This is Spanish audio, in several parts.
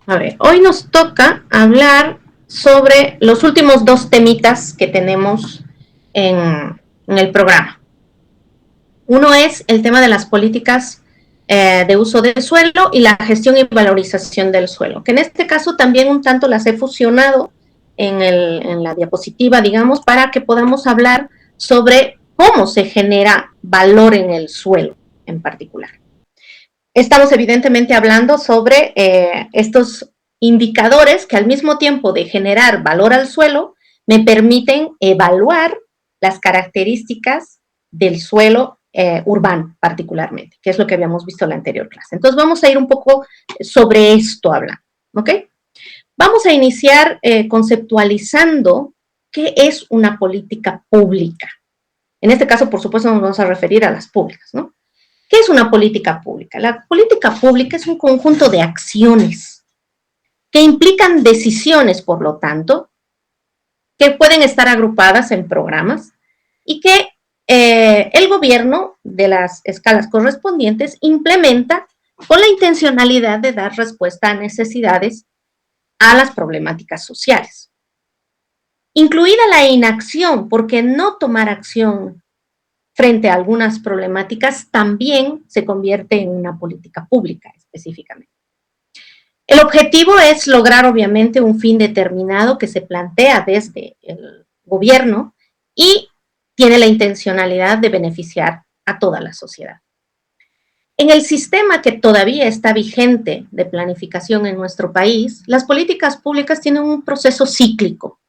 A ver, hoy nos toca hablar sobre los últimos dos temitas que tenemos en el programa. Uno es el tema de las políticas de uso del suelo y la gestión y valorización del suelo, que en este caso también un tanto las he fusionado en la diapositiva, digamos, para que podamos hablar sobre cómo se genera valor en el suelo en particular. Estamos evidentemente hablando sobre estos indicadores que al mismo tiempo de generar valor al suelo, me permiten evaluar las características del suelo urbano particularmente, que es lo que habíamos visto en la anterior clase. Entonces vamos a ir un poco sobre esto hablando, ¿ok? Vamos a iniciar conceptualizando qué es una política pública. En este caso, por supuesto, nos vamos a referir a las públicas, ¿no? ¿Qué es una política pública? La política pública es un conjunto de acciones que implican decisiones, por lo tanto, que pueden estar agrupadas en programas y que el gobierno de las escalas correspondientes implementa con la intencionalidad de dar respuesta a necesidades a las problemáticas sociales. Incluida la inacción, porque no tomar acción frente a algunas problemáticas también se convierte en una política pública específicamente. El objetivo es lograr obviamente un fin determinado que se plantea desde el gobierno y tiene la intencionalidad de beneficiar a toda la sociedad. En el sistema que todavía está vigente de planificación en nuestro país, las políticas públicas tienen un proceso cíclico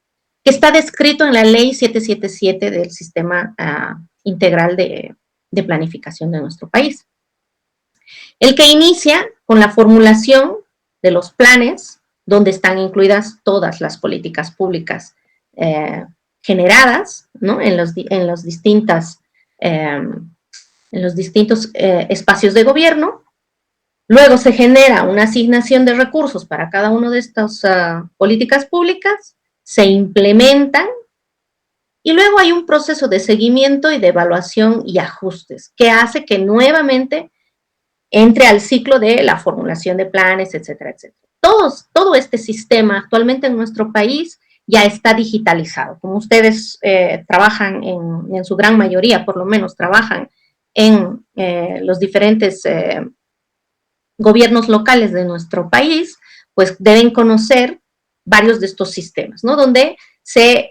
que está descrito en la ley 777 del sistema integral de planificación de nuestro país. El que inicia con la formulación de los planes, donde están incluidas todas las políticas públicas generadas, ¿no? en los distintos espacios de gobierno. Luego se genera una asignación de recursos para cada una de estas políticas públicas, se implementan y luego hay un proceso de seguimiento y de evaluación y ajustes que hace que nuevamente entre al ciclo de la formulación de planes, etcétera, etcétera. Todo este sistema actualmente en nuestro país ya está digitalizado. Como ustedes trabajan en su gran mayoría, por lo menos trabajan en los diferentes gobiernos locales de nuestro país, pues deben conocer varios de estos sistemas, ¿no? Donde se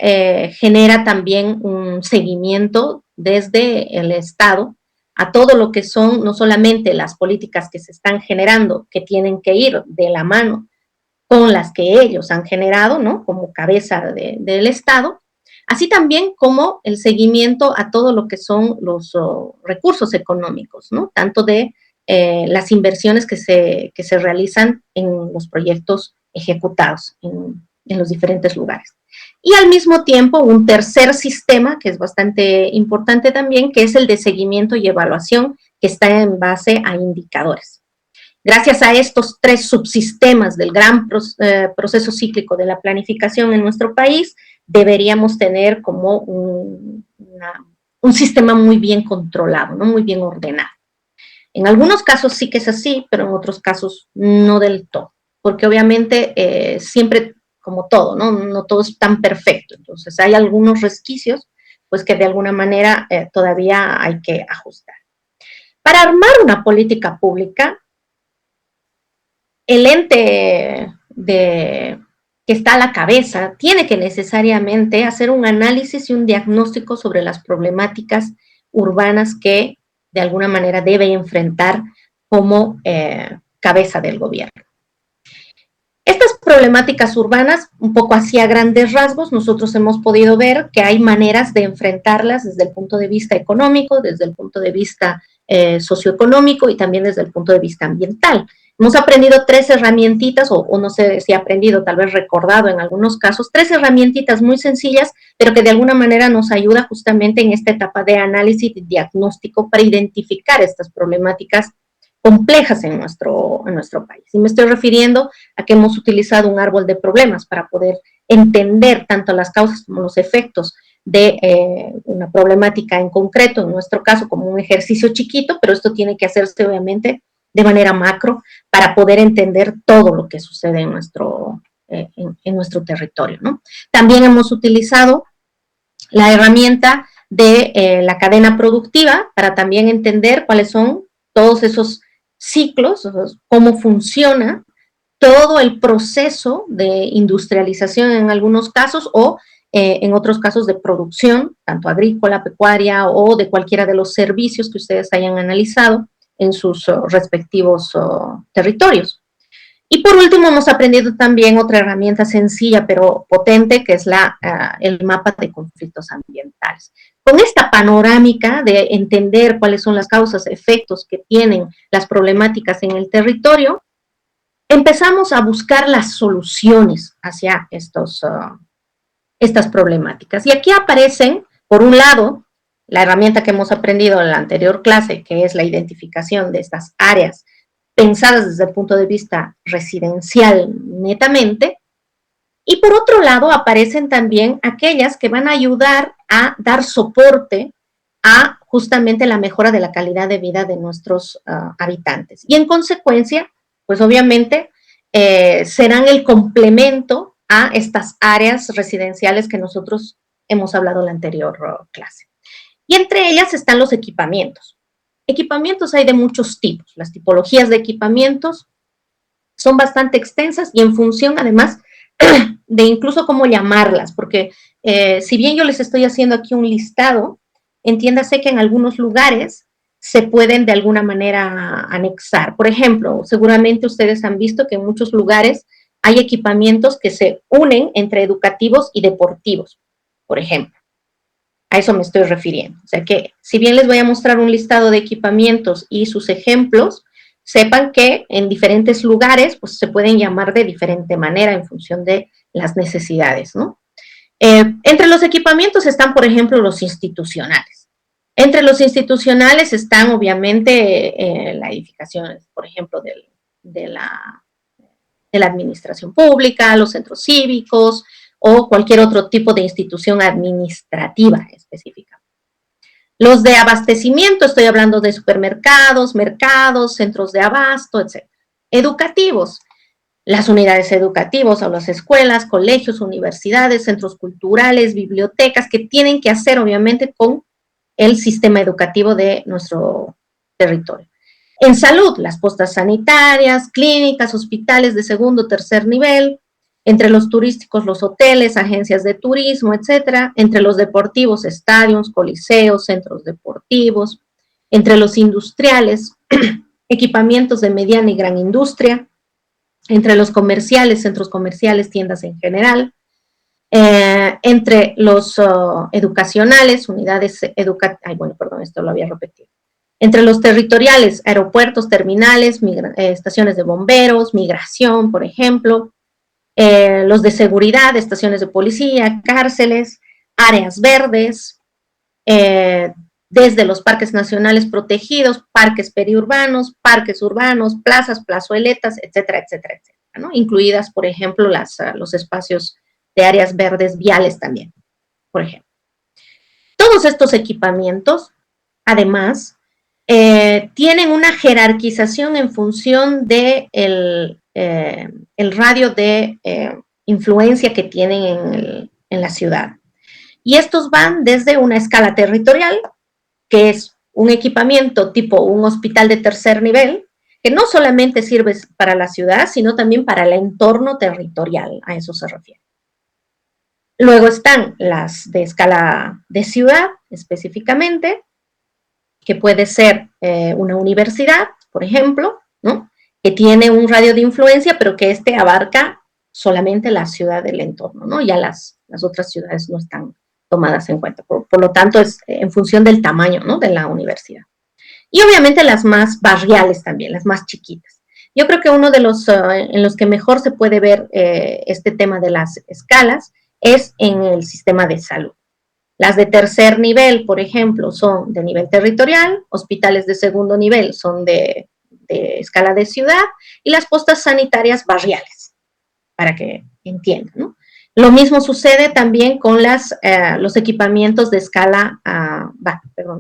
genera también un seguimiento desde el Estado a todo lo que son no solamente las políticas que se están generando, que tienen que ir de la mano con las que ellos han generado, ¿no? Como cabeza del Estado, así también como el seguimiento a todo lo que son los recursos económicos, ¿no? Tanto de las inversiones que se realizan en los proyectos ejecutados en los diferentes lugares. Y al mismo tiempo un tercer sistema que es bastante importante también, que es el de seguimiento y evaluación, que está en base a indicadores. Gracias a estos tres subsistemas del gran proceso cíclico de la planificación en nuestro país, deberíamos tener como un sistema muy bien controlado, ¿no? Muy bien ordenado. En algunos casos sí que es así, pero en otros casos no del todo, porque obviamente siempre, como todo, no todo es tan perfecto, entonces hay algunos resquicios pues que de alguna manera todavía hay que ajustar. Para armar una política pública, el ente que está a la cabeza tiene que necesariamente hacer un análisis y un diagnóstico sobre las problemáticas urbanas que de alguna manera debe enfrentar como cabeza del gobierno. Estas problemáticas urbanas, un poco así a grandes rasgos, nosotros hemos podido ver que hay maneras de enfrentarlas desde el punto de vista económico, desde el punto de vista socioeconómico y también desde el punto de vista ambiental. Hemos aprendido tres herramientitas, o no sé si aprendido, tal vez recordado en algunos casos, tres herramientitas muy sencillas, pero que de alguna manera nos ayuda justamente en esta etapa de análisis y diagnóstico para identificar estas problemáticas complejas en nuestro país. Y me estoy refiriendo a que hemos utilizado un árbol de problemas para poder entender tanto las causas como los efectos de una problemática en concreto, en nuestro caso como un ejercicio chiquito, pero esto tiene que hacerse obviamente de manera macro para poder entender todo lo que sucede en nuestro territorio, ¿no? También hemos utilizado la herramienta de la cadena productiva para también entender cuáles son todos esos ciclos, cómo funciona todo el proceso de industrialización en algunos casos o en otros casos de producción, tanto agrícola, pecuaria o de cualquiera de los servicios que ustedes hayan analizado en sus respectivos territorios. Y por último, hemos aprendido también otra herramienta sencilla pero potente, que es el mapa de conflictos ambientales. Con esta panorámica de entender cuáles son las causas, efectos que tienen las problemáticas en el territorio, empezamos a buscar las soluciones hacia estas problemáticas. Y aquí aparecen, por un lado, la herramienta que hemos aprendido en la anterior clase, que es la identificación de estas áreas pensadas desde el punto de vista residencial netamente, y por otro lado aparecen también aquellas que van a ayudar a dar soporte a justamente la mejora de la calidad de vida de nuestros habitantes. Y en consecuencia, pues obviamente serán el complemento a estas áreas residenciales que nosotros hemos hablado en la anterior clase. Y entre ellas están los equipamientos. Equipamientos hay de muchos tipos. Las tipologías de equipamientos son bastante extensas y en función, además, de incluso cómo llamarlas, porque si bien yo les estoy haciendo aquí un listado, entiéndase que en algunos lugares se pueden de alguna manera anexar. Por ejemplo, seguramente ustedes han visto que en muchos lugares hay equipamientos que se unen entre educativos y deportivos, por ejemplo. A eso me estoy refiriendo. O sea que, si bien les voy a mostrar un listado de equipamientos y sus ejemplos, sepan que en diferentes lugares pues, se pueden llamar de diferente manera en función de las necesidades, ¿no? Entre los equipamientos están, por ejemplo, los institucionales. Entre los institucionales están, obviamente, la edificación, por ejemplo, de la administración pública, los centros cívicos, o cualquier otro tipo de institución administrativa específica. Los de abastecimiento, estoy hablando de supermercados, mercados, centros de abasto, etc. Educativos, las unidades educativas o las escuelas, colegios, universidades, centros culturales, bibliotecas, que tienen que hacer obviamente con el sistema educativo de nuestro territorio. En salud, las postas sanitarias, clínicas, hospitales de segundo, tercer nivel. Entre los turísticos, los hoteles, agencias de turismo, etcétera. Entre los deportivos, estadios, coliseos, centros deportivos. Entre los industriales, equipamientos de mediana y gran industria. Entre los comerciales, centros comerciales, tiendas en general. Entre los educacionales, unidades educativas, esto lo había repetido. Entre los territoriales, aeropuertos, terminales, estaciones de bomberos, migración, por ejemplo. Los de seguridad, estaciones de policía, cárceles, áreas verdes, desde los parques nacionales protegidos, parques periurbanos, parques urbanos, plazas, plazueletas, etcétera, etcétera, etcétera, ¿no? Incluidas, por ejemplo, los espacios de áreas verdes viales también, por ejemplo. Todos estos equipamientos, además, tienen una jerarquización en función de el radio de influencia que tienen en la ciudad. Y estos van desde una escala territorial, que es un equipamiento tipo un hospital de tercer nivel, que no solamente sirve para la ciudad, sino también para el entorno territorial, a eso se refiere. Luego están las de escala de ciudad, específicamente, que puede ser una universidad, por ejemplo, ¿no? Que tiene un radio de influencia, pero que abarca solamente la ciudad del entorno, ¿no? Ya las otras ciudades no están tomadas en cuenta. Por lo tanto, es en función del tamaño, ¿no? De la universidad. Y obviamente las más barriales también, las más chiquitas. Yo creo que uno de los en los que mejor se puede ver este tema de las escalas es en el sistema de salud. Las de tercer nivel, por ejemplo, son de nivel territorial, hospitales de segundo nivel son de escala de ciudad, y las postas sanitarias barriales, para que entiendan, ¿no? Lo mismo sucede también con los equipamientos de escala,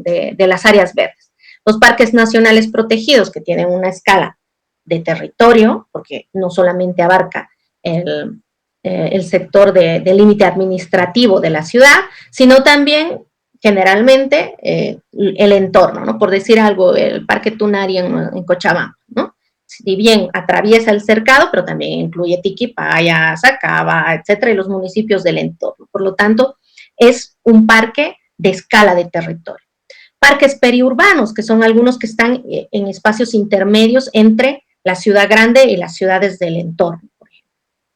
de las áreas verdes. Los parques nacionales protegidos, que tienen una escala de territorio, porque no solamente abarca el sector de límite administrativo de la ciudad, sino también generalmente el entorno, ¿no? Por decir algo, el Parque Tunari en Cochabamba, ¿no? Si bien atraviesa el cercado, pero también incluye Tiquipaya, Sacaba, etcétera, y los municipios del entorno. Por lo tanto, es un parque de escala de territorio. Parques periurbanos, que son algunos que están en espacios intermedios entre la ciudad grande y las ciudades del entorno.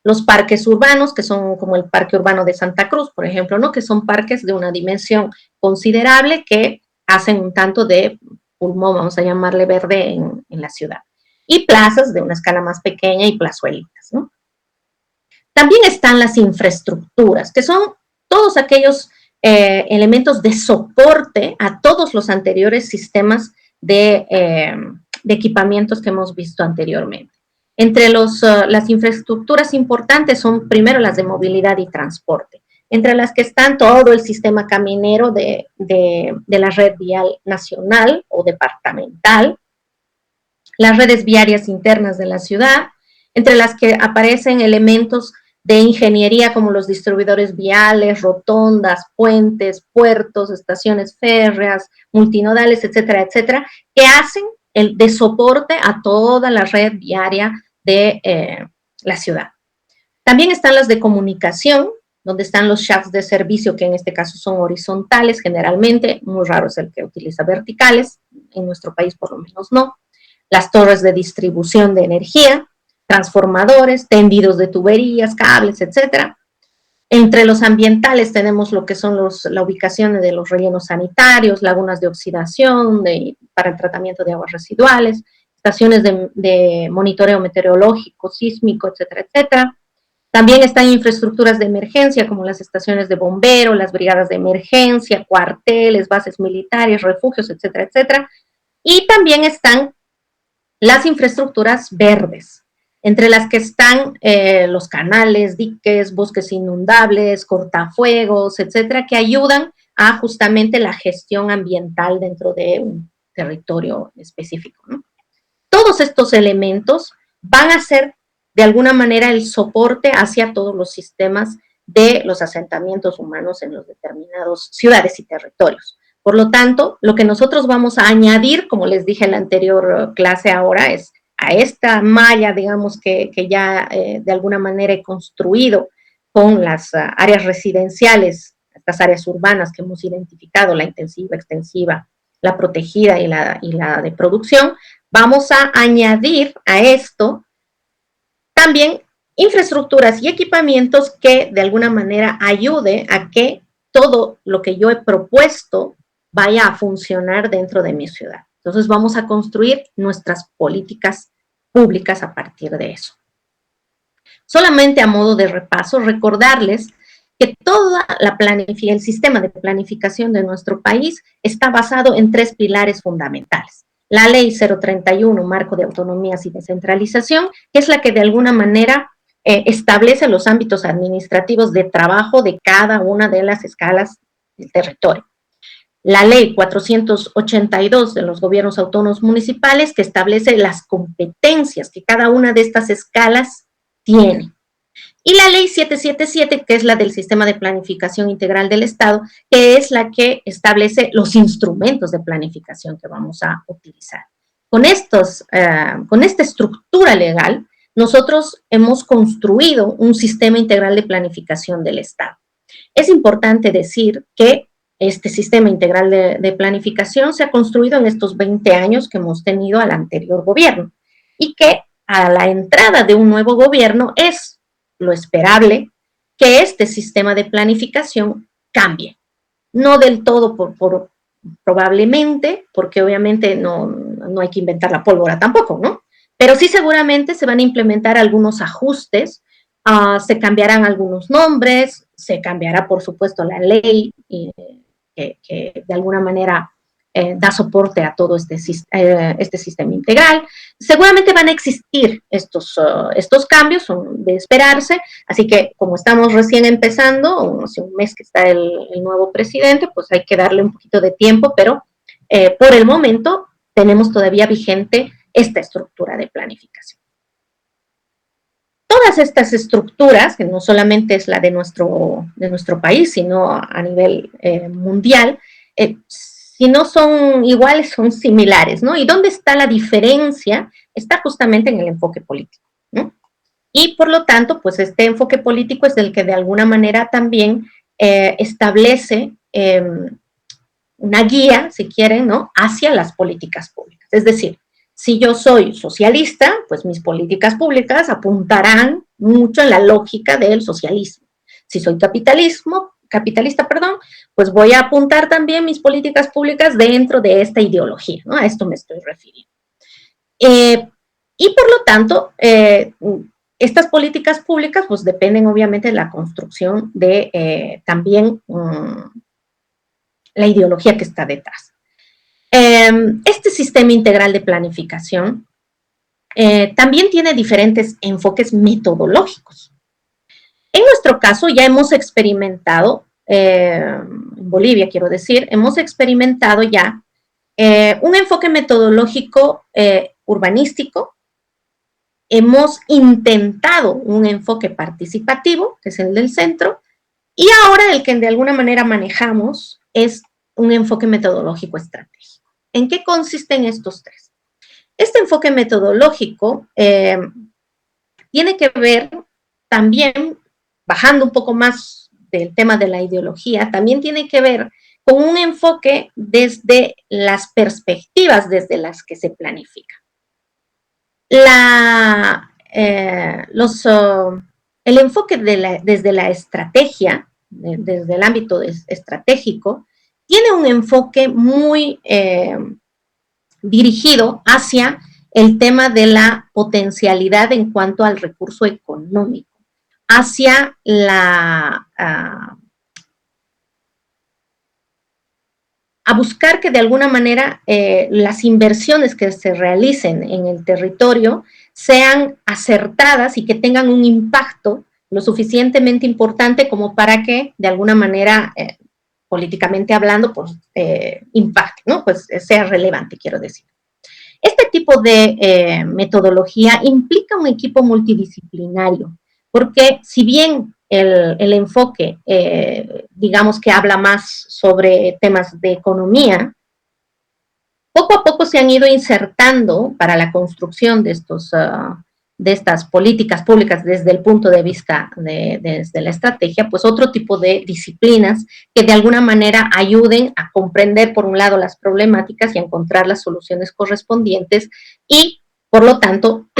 Los parques urbanos, que son como el Parque Urbano de Santa Cruz, por ejemplo, ¿no? Que son parques de una dimensión considerable que hacen un tanto de pulmón, vamos a llamarle verde, en la ciudad. Y plazas de una escala más pequeña y plazuelitas, ¿no? También están las infraestructuras, que son todos aquellos elementos de soporte a todos los anteriores sistemas de equipamientos que hemos visto anteriormente. Entre las infraestructuras importantes son primero las de movilidad y transporte, entre las que están todo el sistema caminero de la red vial nacional o departamental, las redes viarias internas de la ciudad, entre las que aparecen elementos de ingeniería como los distribuidores viales, rotondas, puentes, puertos, estaciones férreas, multinodales, etcétera, etcétera, que hacen de soporte a toda la red viaria de la ciudad. También están las de comunicación, donde están los shafts de servicio, que en este caso son horizontales generalmente, muy raro es el que utiliza verticales, en nuestro país por lo menos no. Las torres de distribución de energía, transformadores, tendidos de tuberías, cables, etcétera. Entre los ambientales tenemos lo que son la ubicación de los rellenos sanitarios, lagunas de oxidación para el tratamiento de aguas residuales, estaciones de monitoreo meteorológico, sísmico, etcétera, etcétera. También están infraestructuras de emergencia como las estaciones de bombero, las brigadas de emergencia, cuarteles, bases militares, refugios, etcétera, etcétera. Y también están las infraestructuras verdes, entre las que están los canales, diques, bosques inundables, cortafuegos, etcétera, que ayudan a justamente la gestión ambiental dentro de un territorio específico, ¿no? Todos estos elementos van a ser de alguna manera el soporte hacia todos los sistemas de los asentamientos humanos en los determinados ciudades y territorios. Por lo tanto, lo que nosotros vamos a añadir, como les dije en la anterior clase ahora, es a esta malla, digamos, que ya de alguna manera he construido con las áreas residenciales, estas áreas urbanas que hemos identificado, la intensiva, extensiva, la protegida y la de producción, vamos a añadir a esto también infraestructuras y equipamientos que de alguna manera ayude a que todo lo que yo he propuesto vaya a funcionar dentro de mi ciudad. Entonces vamos a construir nuestras políticas públicas a partir de eso. Solamente a modo de repaso, recordarles que toda el sistema de planificación de nuestro país está basado en 3 pilares fundamentales. La Ley 031, Marco de Autonomías y Descentralización, que es la que de alguna manera establece los ámbitos administrativos de trabajo de cada una de las escalas del territorio. La Ley 482 de los gobiernos autónomos municipales, que establece las competencias que cada una de estas escalas tiene. Y la Ley 777, que es la del Sistema de Planificación Integral del Estado, que es la que establece los instrumentos de planificación que vamos a utilizar. Con esta estructura legal, nosotros hemos construido un sistema integral de planificación del Estado. Es importante decir que este sistema integral de planificación se ha construido en estos 20 años que hemos tenido al anterior gobierno y que a la entrada de un nuevo gobierno es lo esperable que este sistema de planificación cambie. No del todo probablemente, porque obviamente no hay que inventar la pólvora tampoco, ¿no? Pero sí seguramente se van a implementar algunos ajustes, se cambiarán algunos nombres, se cambiará por supuesto la ley que de alguna manera da soporte a todo este sistema integral. Seguramente van a existir estos cambios, son de esperarse, así que como estamos recién empezando, hace un mes que está el nuevo presidente, pues hay que darle un poquito de tiempo, pero por el momento tenemos todavía vigente esta estructura de planificación. Todas estas estructuras, que no solamente es la de nuestro país, sino a nivel mundial, si no son iguales, son similares, ¿no? ¿Y dónde está la diferencia? Está justamente en el enfoque político, ¿no? Y por lo tanto, pues este enfoque político es el que de alguna manera también establece una guía, si quieren, ¿no?, hacia las políticas públicas. Es decir, si yo soy socialista, pues mis políticas públicas apuntarán mucho en la lógica del socialismo. Si soy capitalista, pues voy a apuntar también mis políticas públicas dentro de esta ideología, ¿no? A esto me estoy refiriendo. Y por lo tanto, estas políticas públicas pues dependen obviamente de la construcción de también la ideología que está detrás. Este sistema integral de planificación también tiene diferentes enfoques metodológicos. En nuestro caso ya hemos experimentado, en Bolivia quiero decir, hemos experimentado ya un enfoque metodológico urbanístico. Hemos intentado un enfoque participativo, que es el del centro, y ahora el que de alguna manera manejamos es un enfoque metodológico estratégico. ¿En qué consisten estos tres? Este enfoque metodológico tiene que ver también, bajando un poco más del tema de la ideología, también tiene que ver con un enfoque desde las perspectivas desde las que se planifica. El enfoque desde la estrategia, desde el ámbito estratégico, tiene un enfoque muy dirigido hacia el tema de la potencialidad en cuanto al recurso económico, hacia a buscar que de alguna manera las inversiones que se realicen en el territorio sean acertadas y que tengan un impacto lo suficientemente importante como para que de alguna manera, políticamente hablando, pues impacte, ¿no? Pues sea relevante, quiero decir. Este tipo de metodología implica un equipo multidisciplinario, porque si bien el enfoque, digamos que habla más sobre temas de economía, poco a poco se han ido insertando para la construcción de estas políticas públicas desde el punto de vista desde la estrategia, pues otro tipo de disciplinas que de alguna manera ayuden a comprender por un lado las problemáticas y a encontrar las soluciones correspondientes y por lo tanto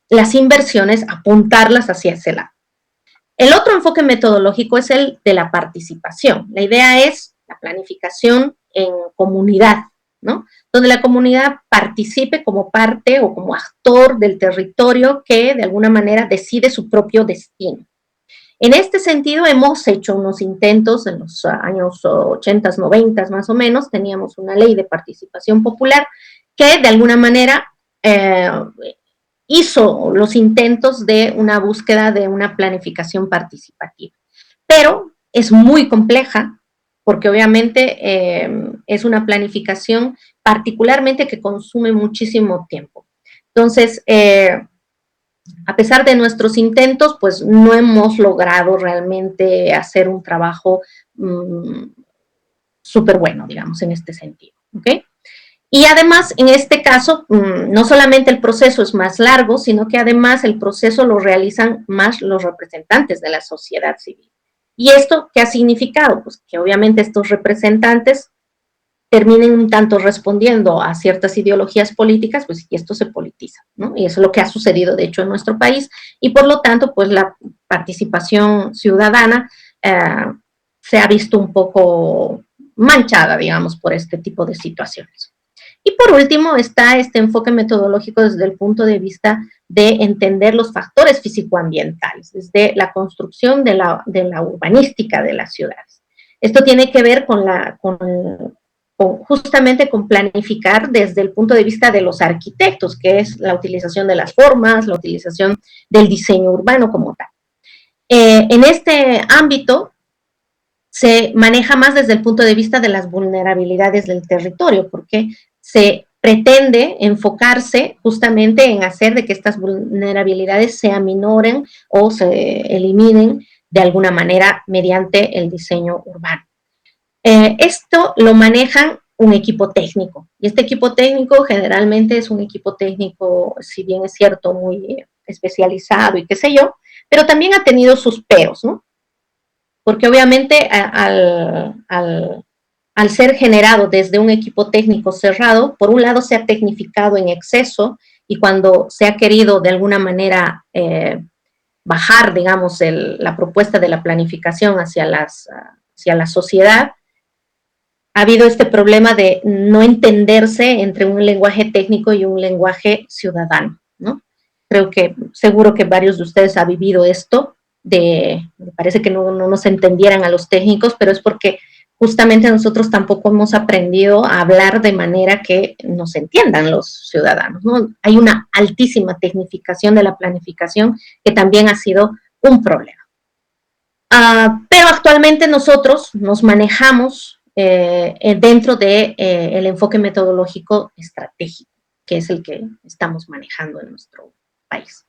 las inversiones apuntarlas hacia ese lado. El otro enfoque metodológico es el de la participación. La idea es la planificación en comunidad, ¿no? Donde la comunidad participe como parte o como actor del territorio que de alguna manera decide su propio destino. En este sentido hemos hecho unos intentos en los años 80, 90 más o menos, teníamos una ley de participación popular que de alguna manera hizo los intentos de una búsqueda de una planificación participativa. Pero es muy compleja porque obviamente es una planificación particularmente que consume muchísimo tiempo. Entonces, a pesar de nuestros intentos, pues no hemos logrado realmente hacer un trabajo súper bueno, digamos, en este sentido, ¿ok? Y además, en este caso, no solamente el proceso es más largo, sino que además el proceso lo realizan más los representantes de la sociedad civil. ¿Y esto qué ha significado? Pues que obviamente estos representantes terminen un tanto respondiendo a ciertas ideologías políticas, pues y esto se politiza, ¿no? Y eso es lo que ha sucedido, de hecho, en nuestro país, y por lo tanto, pues la participación ciudadana se ha visto un poco manchada, digamos, por este tipo de situaciones. Y por último está este enfoque metodológico desde el punto de vista de entender los factores físico-ambientales, desde la construcción de la urbanística de las ciudades. Esto tiene que ver justamente con planificar desde el punto de vista de los arquitectos, que es la utilización de las formas, la utilización del diseño urbano como tal. En este ámbito se maneja más desde el punto de vista de las vulnerabilidades del territorio, porque se pretende enfocarse justamente en hacer de que estas vulnerabilidades se aminoren o se eliminen de alguna manera mediante el diseño urbano. Esto lo manejan un equipo técnico, y este equipo técnico generalmente es un equipo técnico, si bien es cierto, muy especializado y qué sé yo, pero también ha tenido sus peros, ¿no? Porque obviamente al ser generado desde un equipo técnico cerrado, por un lado se ha tecnificado en exceso, y cuando se ha querido de alguna manera bajar, digamos, la propuesta de la planificación hacia la sociedad, ha habido este problema de no entenderse entre un lenguaje técnico y un lenguaje ciudadano, ¿no? Creo que seguro que varios de ustedes han vivido esto, me parece que no nos entendieran a los técnicos, pero es porque justamente nosotros tampoco hemos aprendido a hablar de manera que nos entiendan los ciudadanos, ¿no? Hay una altísima tecnificación de la planificación que también ha sido un problema. Pero actualmente nosotros nos manejamos dentro del enfoque metodológico estratégico, que es el que estamos manejando en nuestro país.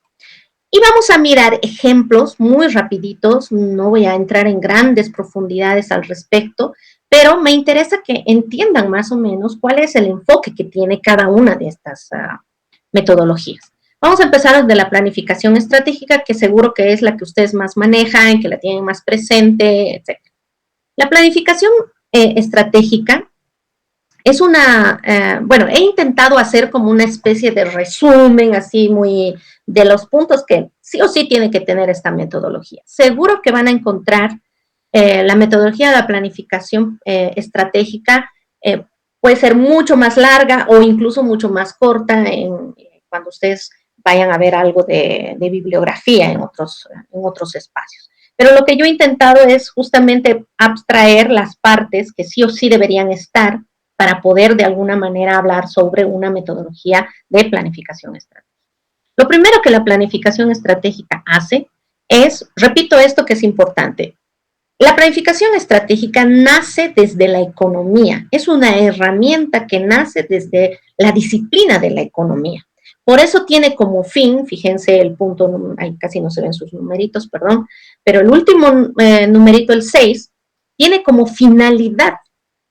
Y vamos a mirar ejemplos muy rapiditos, no voy a entrar en grandes profundidades al respecto, pero me interesa que entiendan más o menos cuál es el enfoque que tiene cada una de estas metodologías. Vamos a empezar desde la planificación estratégica, que seguro que es la que ustedes más manejan, que la tienen más presente, etc. La planificación estratégica es bueno, he intentado hacer como una especie de resumen así muy de los puntos que sí o sí tiene que tener esta metodología. Seguro que van a encontrar la metodología de la planificación estratégica puede ser mucho más larga o incluso mucho más corta cuando ustedes vayan a ver algo de bibliografía en otros espacios. Pero lo que yo he intentado es justamente abstraer las partes que sí o sí deberían estar para poder de alguna manera hablar sobre una metodología de planificación estratégica. Lo primero que la planificación estratégica hace es, repito esto que es importante, la planificación estratégica nace desde la economía, es una herramienta que nace desde la disciplina de la economía. Por eso tiene como fin, fíjense el punto, ahí casi no se ven sus numeritos, perdón, pero el último numerito, el 6, tiene como finalidad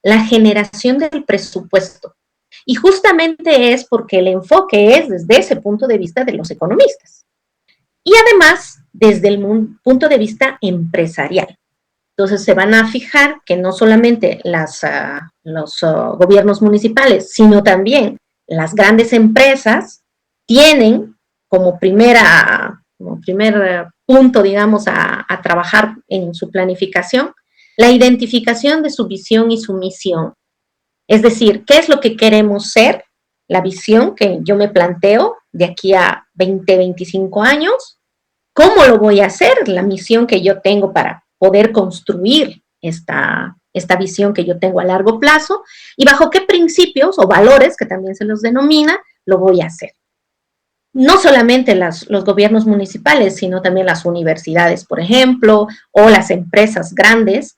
la generación del presupuesto. Y justamente es porque el enfoque es desde ese punto de vista de los economistas. Y además, desde el punto de vista empresarial. Entonces, se van a fijar que no solamente los gobiernos municipales, sino también las grandes empresas tienen como primer punto, digamos, a trabajar en su planificación, la identificación de su visión y su misión. Es decir, ¿qué es lo que queremos ser? La visión que yo me planteo de aquí a 20, 25 años. ¿Cómo lo voy a hacer? La misión que yo tengo para poder construir esta visión que yo tengo a largo plazo, y bajo qué principios o valores, que también se los denomina, lo voy a hacer. No solamente los gobiernos municipales, sino también las universidades, por ejemplo, o las empresas grandes,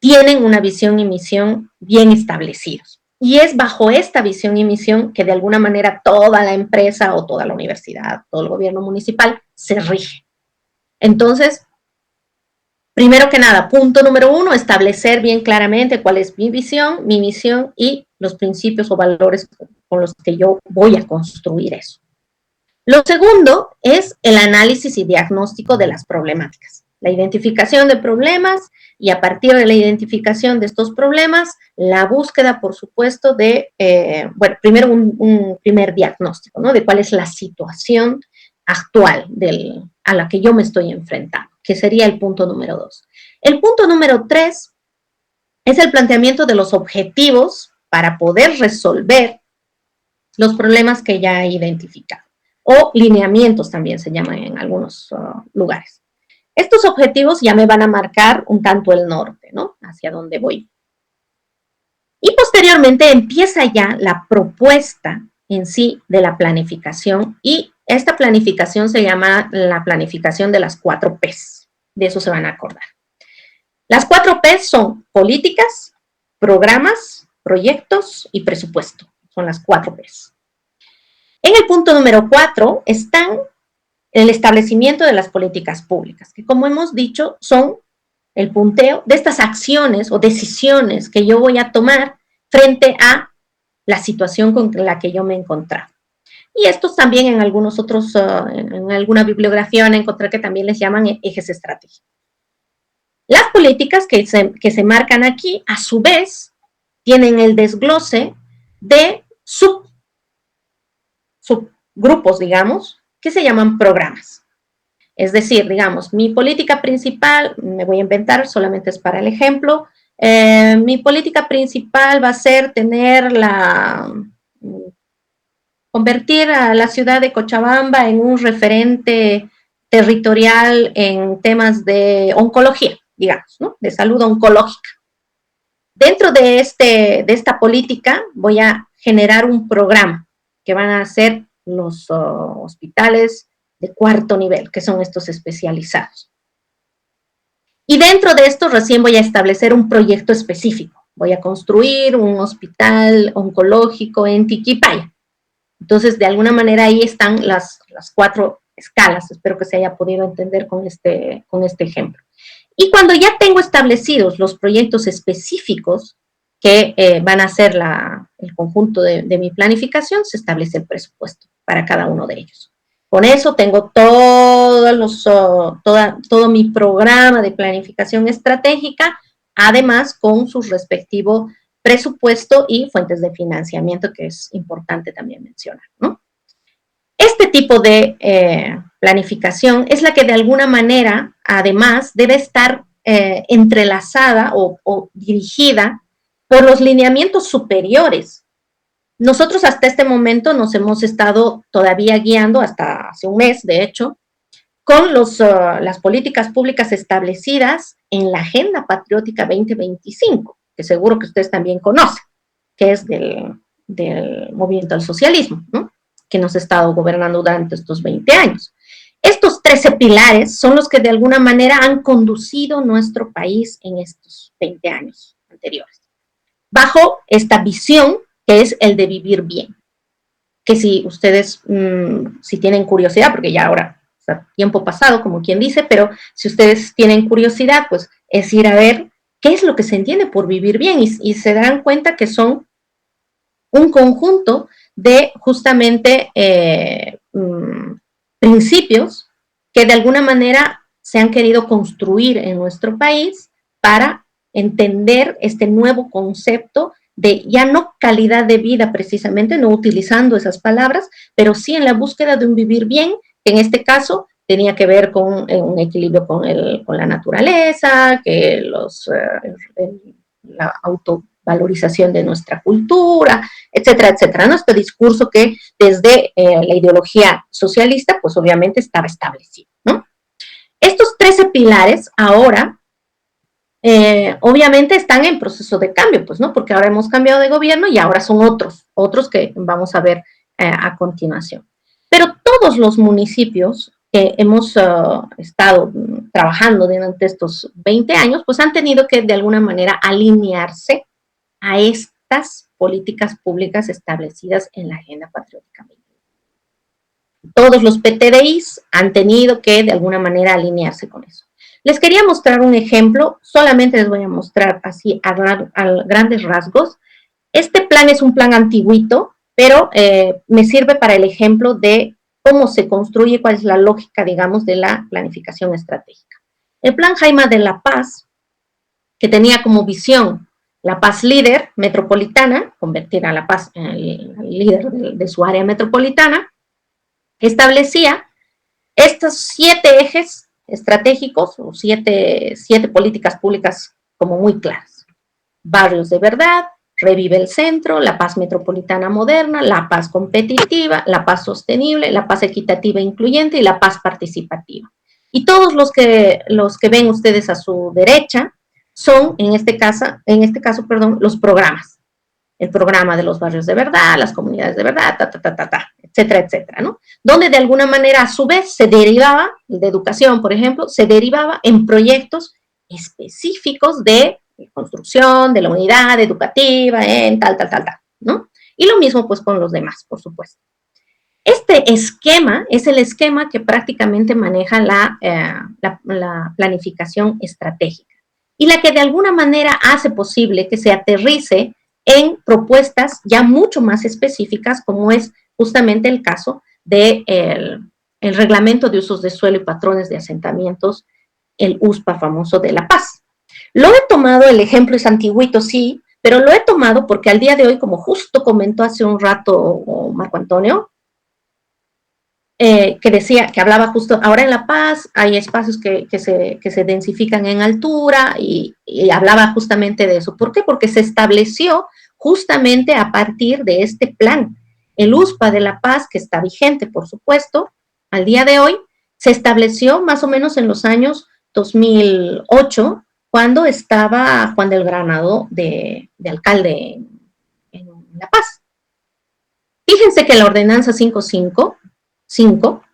tienen una visión y misión bien establecidos. Y es bajo esta visión y misión que de alguna manera toda la empresa o toda la universidad, todo el gobierno municipal se rige. Entonces, primero que nada, punto número 1, establecer bien claramente cuál es mi visión, mi misión y los principios o valores con los que yo voy a construir eso. Lo segundo es el análisis y diagnóstico de las problemáticas. La identificación de problemas y a partir de la identificación de estos problemas, la búsqueda, por supuesto, de, bueno, primero un primer diagnóstico, ¿no? De cuál es la situación actual a la que yo me estoy enfrentando, que sería el punto número 2. El punto número 3 es el planteamiento de los objetivos para poder resolver los problemas que ya he identificado, o lineamientos también se llaman en algunos lugares. Estos objetivos ya me van a marcar un tanto el norte, ¿no? Hacia dónde voy. Y posteriormente empieza ya la propuesta en sí de la planificación, y esta planificación se llama la planificación de las 4 P's. De eso se van a acordar. Las 4 P's son políticas, programas, proyectos y presupuesto. son las 4 Ps. En el punto número 4 están el establecimiento de las políticas públicas, que como hemos dicho son el punteo de estas acciones o decisiones que yo voy a tomar frente a la situación con la que yo me encontraba. Y estos también en algunos otros, en alguna bibliografía van a encontrar que también les llaman ejes estratégicos. Las políticas que se marcan aquí, a su vez, tienen el desglose de subgrupos, digamos, que se llaman programas. Es decir, digamos, mi política principal, me voy a inventar, solamente es para el ejemplo, mi política principal va a ser convertir a la ciudad de Cochabamba en un referente territorial en temas de oncología, digamos, ¿no? De salud oncológica. Dentro de esta política voy a generar un programa que van a ser los hospitales de 4º nivel, que son estos especializados. Y dentro de esto recién voy a establecer un proyecto específico. Voy a construir un hospital oncológico en Tiquipaya. Entonces, de alguna manera ahí están las 4 escalas. Espero que se haya podido entender con este ejemplo. Y cuando ya tengo establecidos los proyectos específicos que van a ser el conjunto de mi planificación, se establece el presupuesto para cada uno de ellos. Con eso tengo todo mi programa de planificación estratégica, además con su respectivo presupuesto y fuentes de financiamiento, que es importante también mencionar, ¿no? Este tipo de planificación es la que de alguna manera, además, debe estar entrelazada o dirigida por los lineamientos superiores. Nosotros hasta este momento nos hemos estado todavía guiando, hasta hace un mes, de hecho, con las políticas públicas establecidas en la Agenda Patriótica 2025, que seguro que ustedes también conocen, que es del movimiento al socialismo, ¿no? Que nos ha estado gobernando durante estos 20 años. Estos 13 pilares son los que de alguna manera han conducido nuestro país en estos 20 años anteriores, bajo esta visión que es el de vivir bien. Que si ustedes, si tienen curiosidad, porque ya ahora está tiempo pasado, como quien dice, pero si ustedes tienen curiosidad, pues es ir a ver qué es lo que se entiende por vivir bien y se darán cuenta que son un conjunto de justamente principios que de alguna manera se han querido construir en nuestro país para entender este nuevo concepto de ya no calidad de vida precisamente, no utilizando esas palabras, pero sí en la búsqueda de un vivir bien, que en este caso tenía que ver con un equilibrio con la naturaleza, que la autovalorización de nuestra cultura, etcétera, etcétera, ¿no? Este discurso que desde la ideología socialista, pues obviamente estaba establecido, ¿no? Estos 13 pilares ahora obviamente están en proceso de cambio, pues, ¿no? Porque ahora hemos cambiado de gobierno y ahora son otros que vamos a ver a continuación. Pero todos los municipios que hemos estado trabajando durante estos 20 años, pues han tenido que de alguna manera alinearse a estas políticas públicas establecidas en la Agenda Patriótica. Todos los PTDIs han tenido que de alguna manera alinearse con eso. Les quería mostrar un ejemplo, solamente les voy a mostrar así a grandes rasgos. Este plan es un plan antiguito, pero me sirve para el ejemplo de cómo se construye, cuál es la lógica, digamos, de la planificación estratégica. El plan Jaime de la Paz, que tenía como visión la Paz líder metropolitana, convertir a La Paz en el líder de su área metropolitana, establecía estos 7 ejes estratégicos o siete políticas públicas como muy claras. Barrios de verdad, revive el centro, la paz metropolitana moderna, la paz competitiva, la paz sostenible, la paz equitativa e incluyente y la paz participativa. Y todos los que ven ustedes a su derecha son, en este caso, los programas. El programa de los barrios de verdad, las comunidades de verdad, etcétera, etcétera, ¿no? Donde de alguna manera, a su vez, se derivaba, de educación, por ejemplo, se derivaba en proyectos específicos de construcción, de la unidad educativa, en tal, ¿no? Y lo mismo pues con los demás, por supuesto. Este esquema es el esquema que prácticamente maneja la planificación estratégica y la que de alguna manera hace posible que se aterrice en propuestas ya mucho más específicas, como es justamente el caso del el reglamento de usos de suelo y patrones de asentamientos, el USPA famoso de La Paz. Lo he tomado, el ejemplo es antiguito, sí, pero lo he tomado porque al día de hoy, como justo comentó hace un rato Marco Antonio, que decía, que hablaba justo, ahora en La Paz hay espacios que se densifican en altura y hablaba justamente de eso. ¿Por qué? Porque se estableció justamente a partir de este plan. El USPA de La Paz, que está vigente, por supuesto, al día de hoy, se estableció más o menos en los años 2008, cuando estaba Juan del Granado de alcalde en La Paz. Fíjense que la ordenanza 555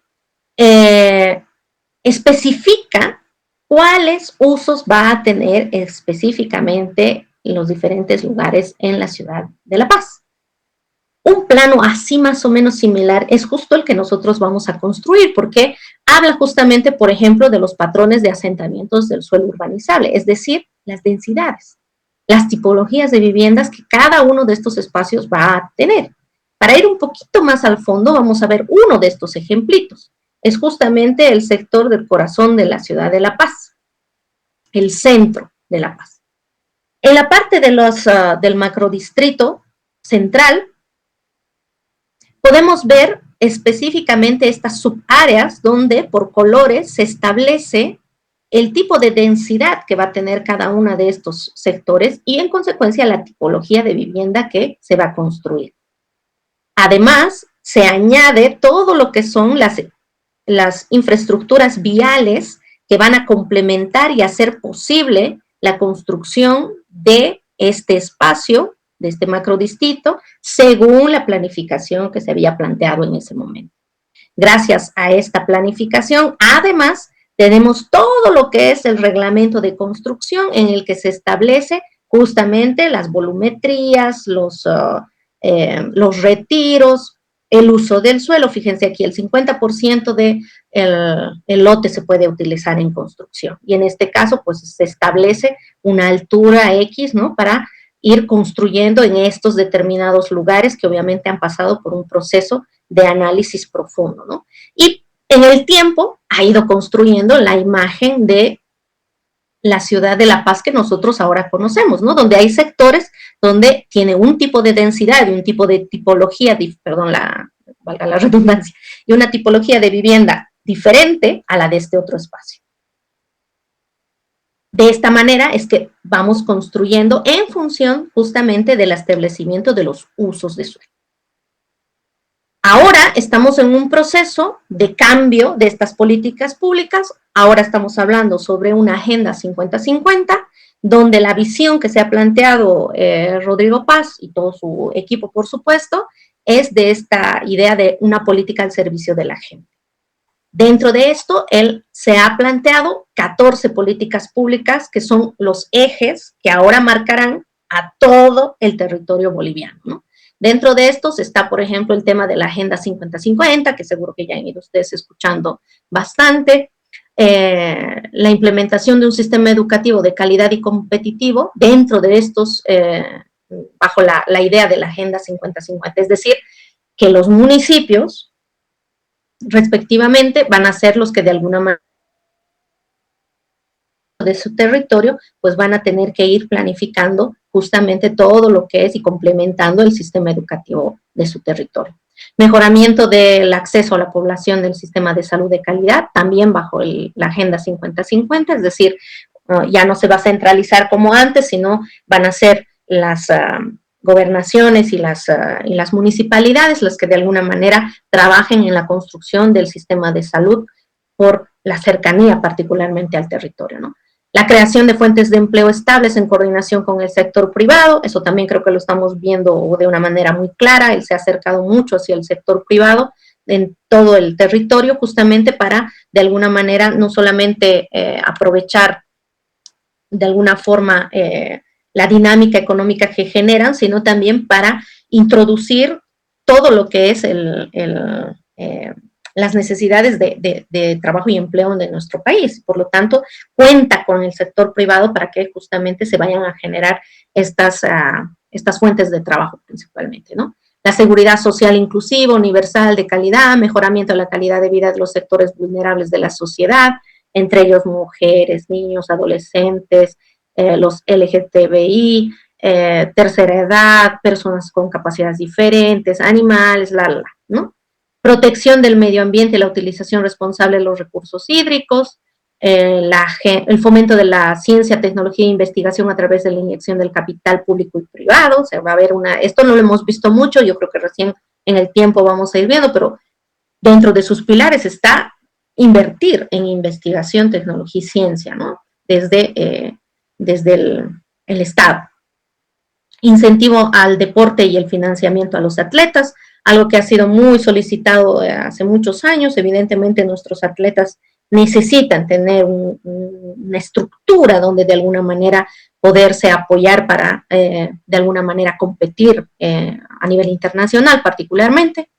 especifica cuáles usos va a tener específicamente los diferentes lugares en la ciudad de La Paz. Un plano así más o menos similar es justo el que nosotros vamos a construir, porque habla justamente, por ejemplo, de los patrones de asentamientos del suelo urbanizable, es decir, las densidades, las tipologías de viviendas que cada uno de estos espacios va a tener. Para ir un poquito más al fondo, vamos a ver uno de estos ejemplitos. Es justamente el sector del corazón de la ciudad de La Paz, el centro de La Paz. En la parte de del macrodistrito central, podemos ver específicamente estas subáreas donde por colores se establece el tipo de densidad que va a tener cada uno de estos sectores y en consecuencia la tipología de vivienda que se va a construir. Además, se añade todo lo que son las infraestructuras viales que van a complementar y hacer posible la construcción de este espacio, de este macrodistrito, según la planificación que se había planteado en ese momento. Gracias a esta planificación, además, tenemos todo lo que es el reglamento de construcción en el que se establece justamente las volumetrías, los retiros, el uso del suelo. Fíjense aquí, el 50% del lote se puede utilizar en construcción. Y en este caso, pues se establece una altura X, ¿no? Para ir construyendo en estos determinados lugares que obviamente han pasado por un proceso de análisis profundo, ¿no? Y en el tiempo ha ido construyendo la imagen de la ciudad de La Paz que nosotros ahora conocemos, ¿no? Donde hay sectores donde tiene un tipo de densidad y un tipo de tipología, perdón, valga la redundancia, y una tipología de vivienda diferente a la de este otro espacio. De esta manera es que vamos construyendo en función justamente del establecimiento de los usos de suelo. Ahora estamos en un proceso de cambio de estas políticas públicas. Ahora estamos hablando sobre una Agenda 50-50, donde la visión que se ha planteado Rodrigo Paz y todo su equipo, por supuesto, es de esta idea de una política al servicio de la gente. Dentro de esto, él se ha planteado 14 políticas públicas que son los ejes que ahora marcarán a todo el territorio boliviano, ¿no? Dentro de estos está, por ejemplo, el tema de la Agenda 50-50, que seguro que ya han ido ustedes escuchando bastante, la implementación de un sistema educativo de calidad y competitivo dentro de estos, bajo la idea de la Agenda 50-50, es decir, que los municipios, respectivamente, van a ser los que de alguna manera de su territorio, pues van a tener que ir planificando justamente todo lo que es y complementando el sistema educativo de su territorio. Mejoramiento del acceso a la población del sistema de salud de calidad, también bajo la Agenda 50-50, es decir, ya no se va a centralizar como antes, sino van a ser las gobernaciones y las municipalidades las que de alguna manera trabajen en la construcción del sistema de salud por la cercanía particularmente al territorio, ¿no? La creación de fuentes de empleo estables en coordinación con el sector privado, eso también creo que lo estamos viendo de una manera muy clara, él se ha acercado mucho hacia el sector privado en todo el territorio justamente para de alguna manera no solamente aprovechar de alguna forma la dinámica económica que generan, sino también para introducir todo lo que es las necesidades de trabajo y empleo de nuestro país. Por lo tanto, cuenta con el sector privado para que justamente se vayan a generar estas fuentes de trabajo principalmente, ¿no? La seguridad social inclusiva, universal, de calidad, mejoramiento de la calidad de vida de los sectores vulnerables de la sociedad, entre ellos mujeres, niños, adolescentes, los LGTBI, tercera edad, personas con capacidades diferentes, animales, ¿no? Protección del medio ambiente y la utilización responsable de los recursos hídricos, el fomento de la ciencia, tecnología e investigación a través de la inyección del capital público y privado. O sea, va a haber esto no lo hemos visto mucho, yo creo que recién en el tiempo vamos a ir viendo, pero dentro de sus pilares está invertir en investigación, tecnología y ciencia, ¿no? Desde el Estado. Incentivo al deporte y el financiamiento a los atletas, algo que ha sido muy solicitado hace muchos años. Evidentemente nuestros atletas necesitan tener una estructura donde de alguna manera poderse apoyar para de alguna manera competir a nivel internacional particularmente.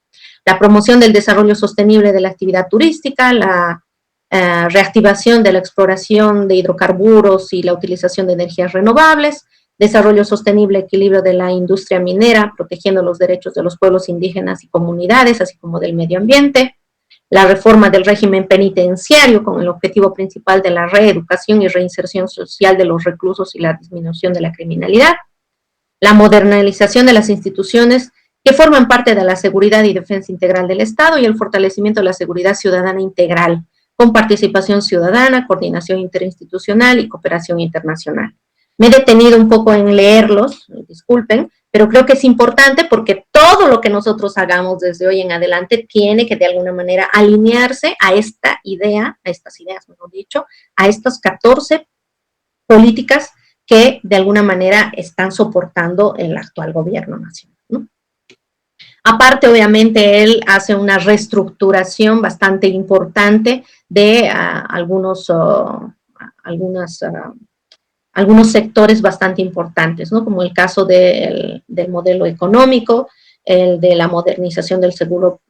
La promoción del desarrollo sostenible de la actividad turística, la reactivación de la exploración de hidrocarburos y la utilización de energías renovables, desarrollo sostenible, equilibrio de la industria minera, protegiendo los derechos de los pueblos indígenas y comunidades, así como del medio ambiente, la reforma del régimen penitenciario con el objetivo principal de la reeducación y reinserción social de los reclusos y la disminución de la criminalidad, la modernización de las instituciones que forman parte de la seguridad y defensa integral del Estado y el fortalecimiento de la seguridad ciudadana integral, con participación ciudadana, coordinación interinstitucional y cooperación internacional. Me he detenido un poco en leerlos, disculpen, pero creo que es importante porque todo lo que nosotros hagamos desde hoy en adelante tiene que de alguna manera alinearse a esta idea, a estas ideas, mejor dicho, a estas 14 políticas que de alguna manera están soportando el actual gobierno nacional, ¿no? Aparte, obviamente, él hace una reestructuración bastante importante de algunos sectores bastante importantes, ¿no? Como el caso del modelo económico, el de la modernización del seguro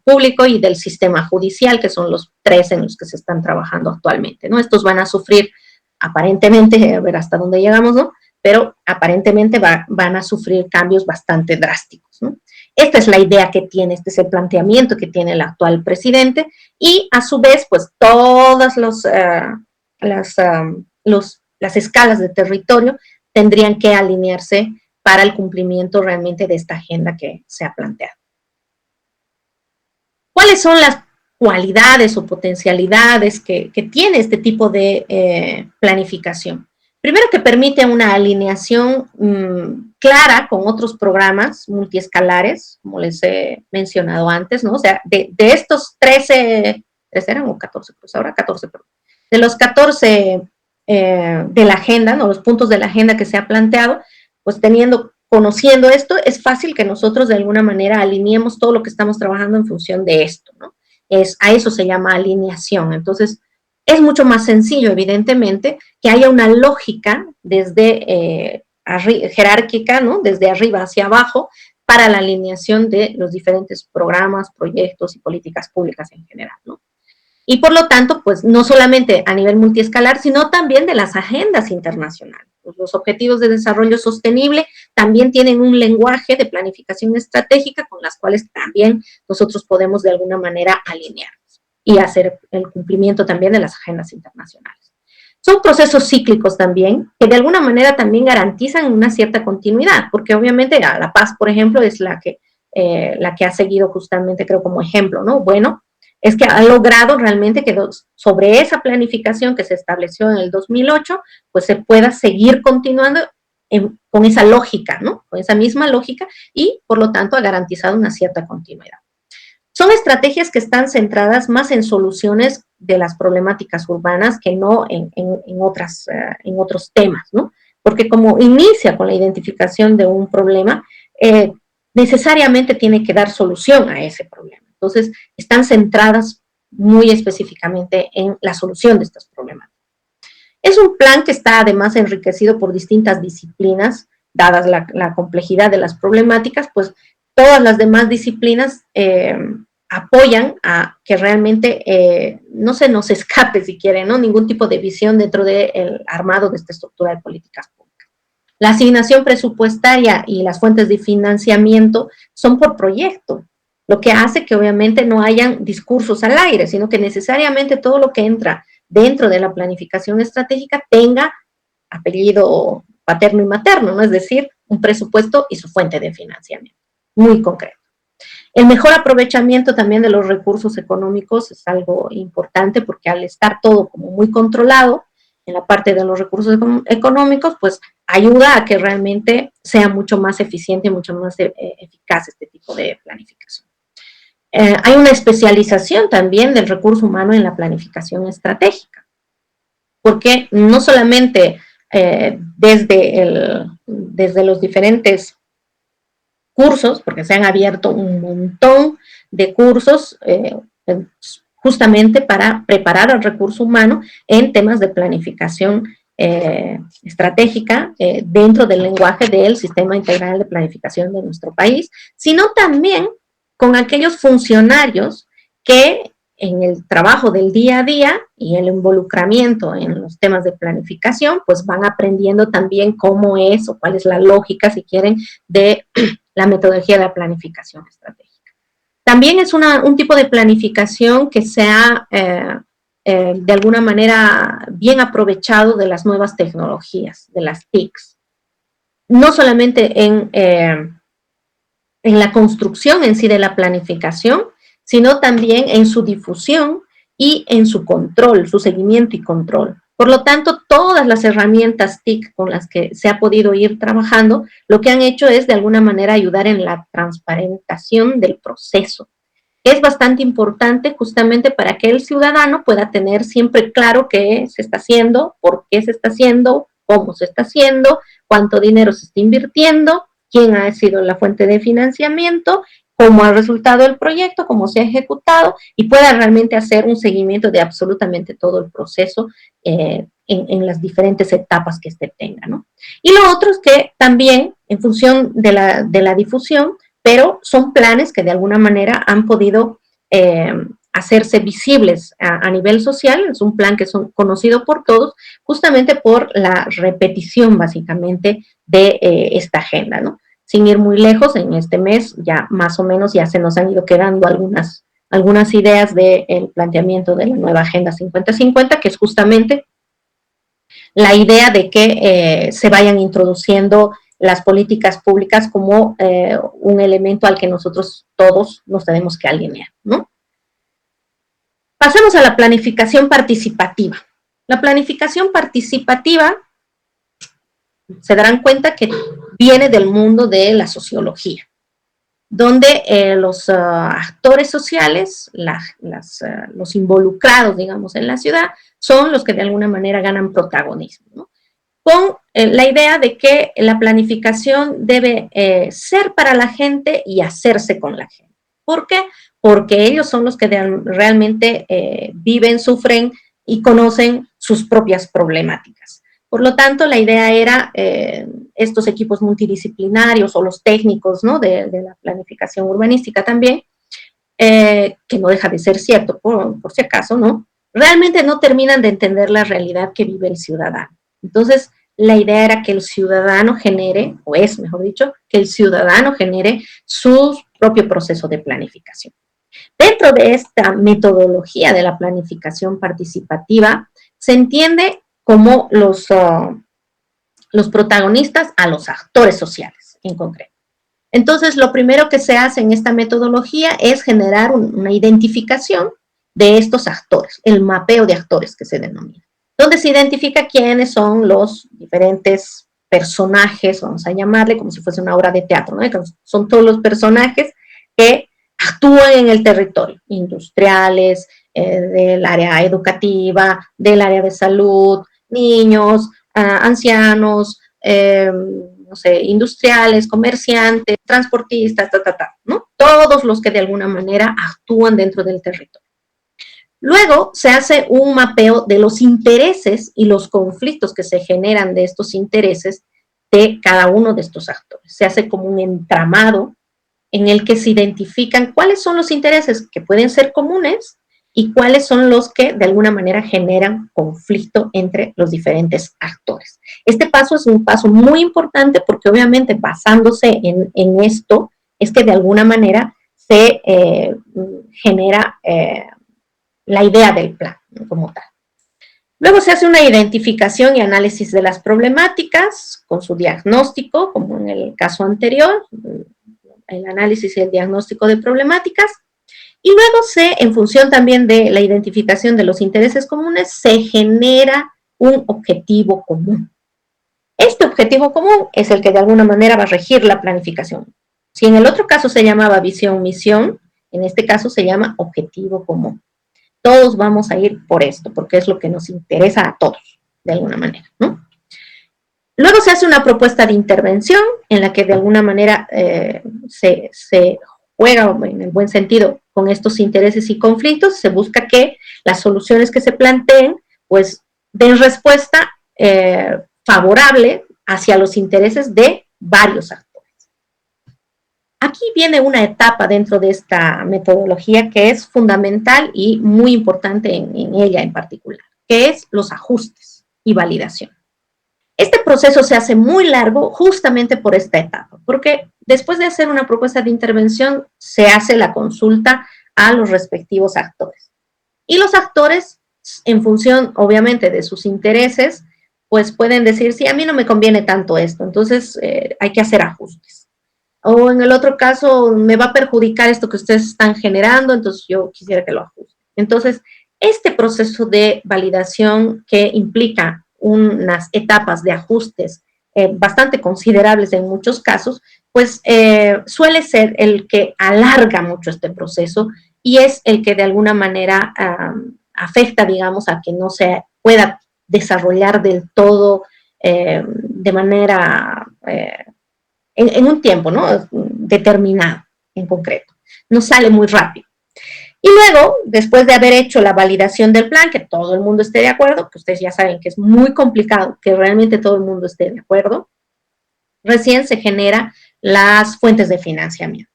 público y del sistema judicial, que son los 3 en los que se están trabajando actualmente, ¿no? Estos van a sufrir, aparentemente, a ver hasta dónde llegamos, ¿no? Pero aparentemente van a sufrir cambios bastante drásticos, ¿no? Esta es la idea que tiene, este es el planteamiento que tiene el actual presidente y a su vez, pues todas las escalas de territorio tendrían que alinearse para el cumplimiento realmente de esta agenda que se ha planteado. ¿Cuáles son las cualidades o potencialidades que tiene este tipo de planificación? Primero, que permite una alineación clara con otros programas multiescalares, como les he mencionado antes, ¿no? O sea, de estos 13 eran o 14, pues ahora 14, perdón. De los 14 de la agenda, ¿no? Los puntos de la agenda que se ha planteado, pues conociendo esto, es fácil que nosotros de alguna manera alineemos todo lo que estamos trabajando en función de esto, ¿no? A eso se llama alineación. Entonces, es mucho más sencillo, evidentemente, que haya una lógica desde jerárquica, ¿no? Desde arriba hacia abajo, para la alineación de los diferentes programas, proyectos y políticas públicas en general, ¿no? Y por lo tanto, pues no solamente a nivel multiescalar, sino también de las agendas internacionales. Pues, los objetivos de desarrollo sostenible también tienen un lenguaje de planificación estratégica con las cuales también nosotros podemos de alguna manera alinearnos y hacer el cumplimiento también de las agendas internacionales. Son procesos cíclicos también, que de alguna manera también garantizan una cierta continuidad, porque obviamente La Paz, por ejemplo, es la que ha seguido justamente, creo, como ejemplo, ¿no? Bueno, es que ha logrado realmente que sobre esa planificación que se estableció en el 2008, pues se pueda seguir continuando con esa lógica, ¿no? Con esa misma lógica y, por lo tanto, ha garantizado una cierta continuidad. Son estrategias que están centradas más en soluciones de las problemáticas urbanas que no en otros temas, ¿no? Porque como inicia con la identificación de un problema, necesariamente tiene que dar solución a ese problema. Entonces, están centradas muy específicamente en la solución de estas problemáticas. Es un plan que está además enriquecido por distintas disciplinas dadas la complejidad de las problemáticas, pues todas las demás disciplinas apoyan a que realmente no se nos escape, si quieren, ¿no? Ningún tipo de visión dentro del armado de esta estructura de políticas públicas. La asignación presupuestaria y las fuentes de financiamiento son por proyecto, lo que hace que obviamente no hayan discursos al aire, sino que necesariamente todo lo que entra dentro de la planificación estratégica tenga apellido paterno y materno, ¿no? Es decir, un presupuesto y su fuente de financiamiento, muy concreto. El mejor aprovechamiento también de los recursos económicos es algo importante porque al estar todo como muy controlado en la parte de los recursos económicos, pues ayuda a que realmente sea mucho más eficiente y mucho más eficaz este tipo de planificación. Hay una especialización también del recurso humano en la planificación estratégica, porque no solamente desde los diferentes cursos, porque se han abierto un montón de cursos justamente para preparar al recurso humano en temas de planificación estratégica dentro del lenguaje del Sistema Integral de Planificación de nuestro país, sino también con aquellos funcionarios que en el trabajo del día a día y el involucramiento en los temas de planificación, pues van aprendiendo también cómo es o cuál es la lógica, si quieren, de la metodología de la planificación estratégica. También es un tipo de planificación que se ha, de alguna manera, bien aprovechado de las nuevas tecnologías, de las TICs. No solamente en la construcción en sí de la planificación, sino también en su difusión y en su control, su seguimiento y control. Por lo tanto, todas las herramientas TIC con las que se ha podido ir trabajando, lo que han hecho es de alguna manera ayudar en la transparentación del proceso. Es bastante importante justamente para que el ciudadano pueda tener siempre claro qué se está haciendo, por qué se está haciendo, cómo se está haciendo, cuánto dinero se está invirtiendo, quién ha sido la fuente de financiamiento, cómo ha resultado el proyecto, cómo se ha ejecutado y pueda realmente hacer un seguimiento de absolutamente todo el proceso en las diferentes etapas que este tenga, ¿no? Y lo otro es que también, en función de la difusión, pero son planes que de alguna manera han podido hacerse visibles a nivel social, es un plan que es conocido por todos, justamente por la repetición básicamente de esta agenda, ¿no? Sin ir muy lejos, en este mes ya más o menos ya se nos han ido quedando algunas ideas del planteamiento de la nueva Agenda 50-50, que es justamente la idea de que se vayan introduciendo las políticas públicas como un elemento al que nosotros todos nos tenemos que alinear, ¿no? Pasemos a la planificación participativa. La planificación participativa, se darán cuenta que viene del mundo de la sociología, donde los actores sociales, los involucrados, digamos, en la ciudad, son los que de alguna manera ganan protagonismo, ¿no? Con la idea de que la planificación debe ser para la gente y hacerse con la gente. ¿Por qué? Porque ellos son los que realmente viven, sufren y conocen sus propias problemáticas. Por lo tanto, la idea era estos equipos multidisciplinarios o los técnicos, ¿no?, de la planificación urbanística también, que no deja de ser cierto, por si acaso, ¿no? Realmente no terminan de entender la realidad que vive el ciudadano. Entonces, la idea era que el ciudadano genere, o es, mejor dicho, que el ciudadano genere su propio proceso de planificación. Dentro de esta metodología de la planificación participativa, se entiende como los protagonistas a los actores sociales en concreto. Entonces, lo primero que se hace en esta metodología es generar una identificación de estos actores, el mapeo de actores que se denomina, donde se identifica quiénes son los diferentes personajes, vamos a llamarle como si fuese una obra de teatro, ¿no? Son todos los personajes que actúan en el territorio, industriales, del área educativa, del área de salud, niños, ancianos, no sé, industriales, comerciantes, transportistas, ¿no? Todos los que de alguna manera actúan dentro del territorio. Luego se hace un mapeo de los intereses y los conflictos que se generan de estos intereses de cada uno de estos actores. Se hace como un entramado en el que se identifican cuáles son los intereses que pueden ser comunes y cuáles son los que de alguna manera generan conflicto entre los diferentes actores. Este paso es un paso muy importante porque obviamente basándose en esto es que de alguna manera se genera la idea del plan como tal. Luego se hace una identificación y análisis de las problemáticas con su diagnóstico, como en el caso anterior, el análisis y el diagnóstico de problemáticas, y luego en función también de la identificación de los intereses comunes, se genera un objetivo común. Este objetivo común es el que de alguna manera va a regir la planificación. Si en el otro caso se llamaba visión-misión, en este caso se llama objetivo común. Todos vamos a ir por esto, porque es lo que nos interesa a todos, de alguna manera, ¿no? Luego se hace una propuesta de intervención en la que de alguna manera se juega, en el buen sentido, con estos intereses y conflictos. Se busca que las soluciones que se planteen, pues, den respuesta favorable hacia los intereses de varios actores. Aquí viene una etapa dentro de esta metodología que es fundamental y muy importante en ella en particular, que es los ajustes y validación. Este proceso se hace muy largo justamente por esta etapa, porque después de hacer una propuesta de intervención se hace la consulta a los respectivos actores. Y los actores, en función obviamente de sus intereses, pues pueden decir, sí, a mí no me conviene tanto esto, entonces hay que hacer ajustes. O en el otro caso, me va a perjudicar esto que ustedes están generando, entonces yo quisiera que lo ajuste. Entonces, este proceso de validación que implica unas etapas de ajustes bastante considerables en muchos casos, pues suele ser el que alarga mucho este proceso y es el que de alguna manera afecta, digamos, a que no se pueda desarrollar del todo de manera en un tiempo, ¿no? Determinado, en concreto. No sale muy rápido. Y luego, después de haber hecho la validación del plan, que todo el mundo esté de acuerdo, que ustedes ya saben que es muy complicado que realmente todo el mundo esté de acuerdo, recién se generan las fuentes de financiamiento.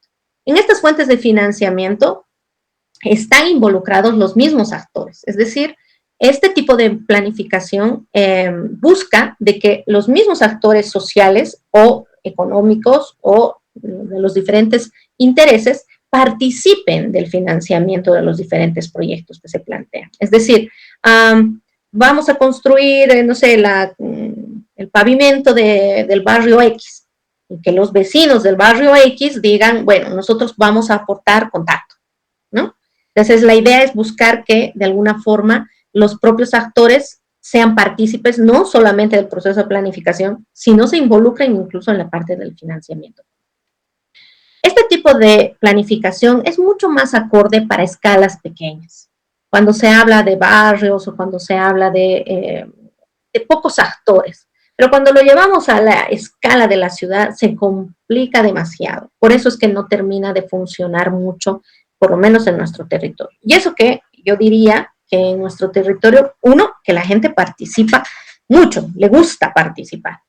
En estas fuentes de financiamiento están involucrados los mismos actores, es decir, este tipo de planificación busca de que los mismos actores sociales o económicos o de los diferentes intereses participen del financiamiento de los diferentes proyectos que se plantean. Es decir, vamos a construir, no sé, el pavimento del barrio X, y que los vecinos del barrio X digan, bueno, nosotros vamos a aportar contacto, ¿no? Entonces, la idea es buscar que, de alguna forma, los propios actores sean partícipes no solamente del proceso de planificación, sino se involucren incluso en la parte del financiamiento. Este tipo de planificación es mucho más acorde para escalas pequeñas. Cuando se habla de barrios o cuando se habla de pocos actores. Pero cuando lo llevamos a la escala de la ciudad, se complica demasiado. Por eso es que no termina de funcionar mucho, por lo menos en nuestro territorio. Y eso que yo diría que en nuestro territorio, uno, que la gente participa mucho, le gusta participar.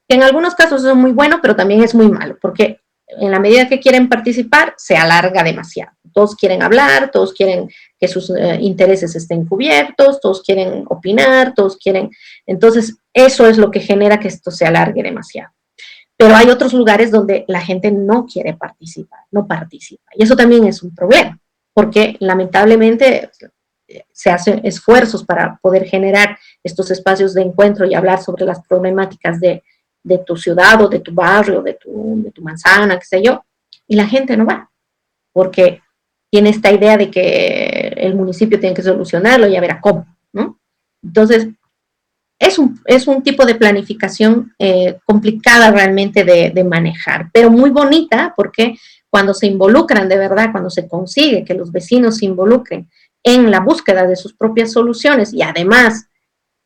Que en algunos casos es muy bueno, pero también es muy malo, porque en la medida que quieren participar, se alarga demasiado. Todos quieren hablar, todos quieren que sus intereses estén cubiertos, todos quieren opinar, todos quieren... Entonces, eso es lo que genera que esto se alargue demasiado. Pero hay otros lugares donde la gente no quiere participar, no participa. Y eso también es un problema, porque lamentablemente se hacen esfuerzos para poder generar estos espacios de encuentro y hablar sobre las problemáticas de tu ciudad o de tu barrio, de tu manzana, qué sé yo, y la gente no va, porque tiene esta idea de que el municipio tiene que solucionarlo y a ver a cómo, ¿no? Entonces, es un tipo de planificación complicada realmente de manejar, pero muy bonita porque cuando se involucran de verdad, cuando se consigue que los vecinos se involucren en la búsqueda de sus propias soluciones y además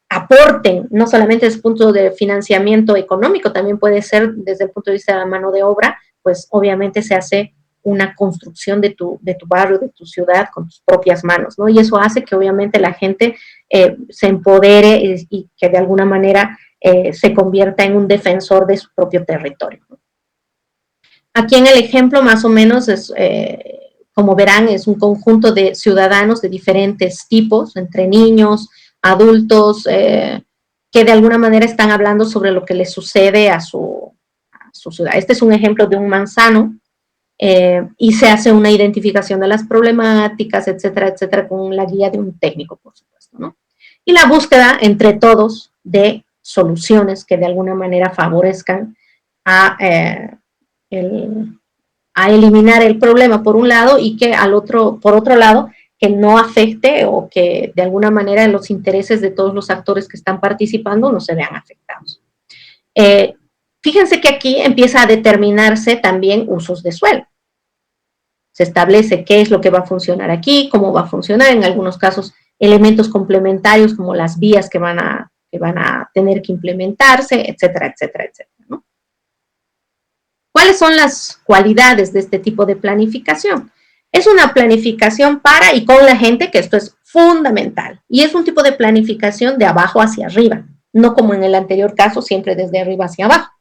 aporten, no solamente desde el punto de financiamiento económico, también puede ser desde el punto de vista de la mano de obra, pues obviamente se hace una construcción de tu barrio, de tu ciudad con tus propias manos, ¿no? Y eso hace que obviamente la gente se empodere y que de alguna manera se convierta en un defensor de su propio territorio. Aquí en el ejemplo más o menos es, como verán, es un conjunto de ciudadanos de diferentes tipos, entre niños, adultos, que de alguna manera están hablando sobre lo que les sucede a su ciudad. Este es un ejemplo de un manzano, y se hace una identificación de las problemáticas, etcétera, etcétera, con la guía de un técnico, por supuesto, ¿no? Y la búsqueda entre todos de soluciones que de alguna manera favorezcan a, a eliminar el problema por un lado y que por otro lado, que no afecte o que de alguna manera los intereses de todos los actores que están participando no se vean afectados. Fíjense que aquí empieza a determinarse también usos de suelo. Se establece qué es lo que va a funcionar aquí, cómo va a funcionar, en algunos casos elementos complementarios como las vías que van a tener que implementarse, etcétera, etcétera, etcétera, ¿no? ¿Cuáles son las cualidades de este tipo de planificación? Es una planificación para y con la gente, que esto es fundamental, y es un tipo de planificación de abajo hacia arriba, no como en el anterior caso, siempre desde arriba hacia abajo.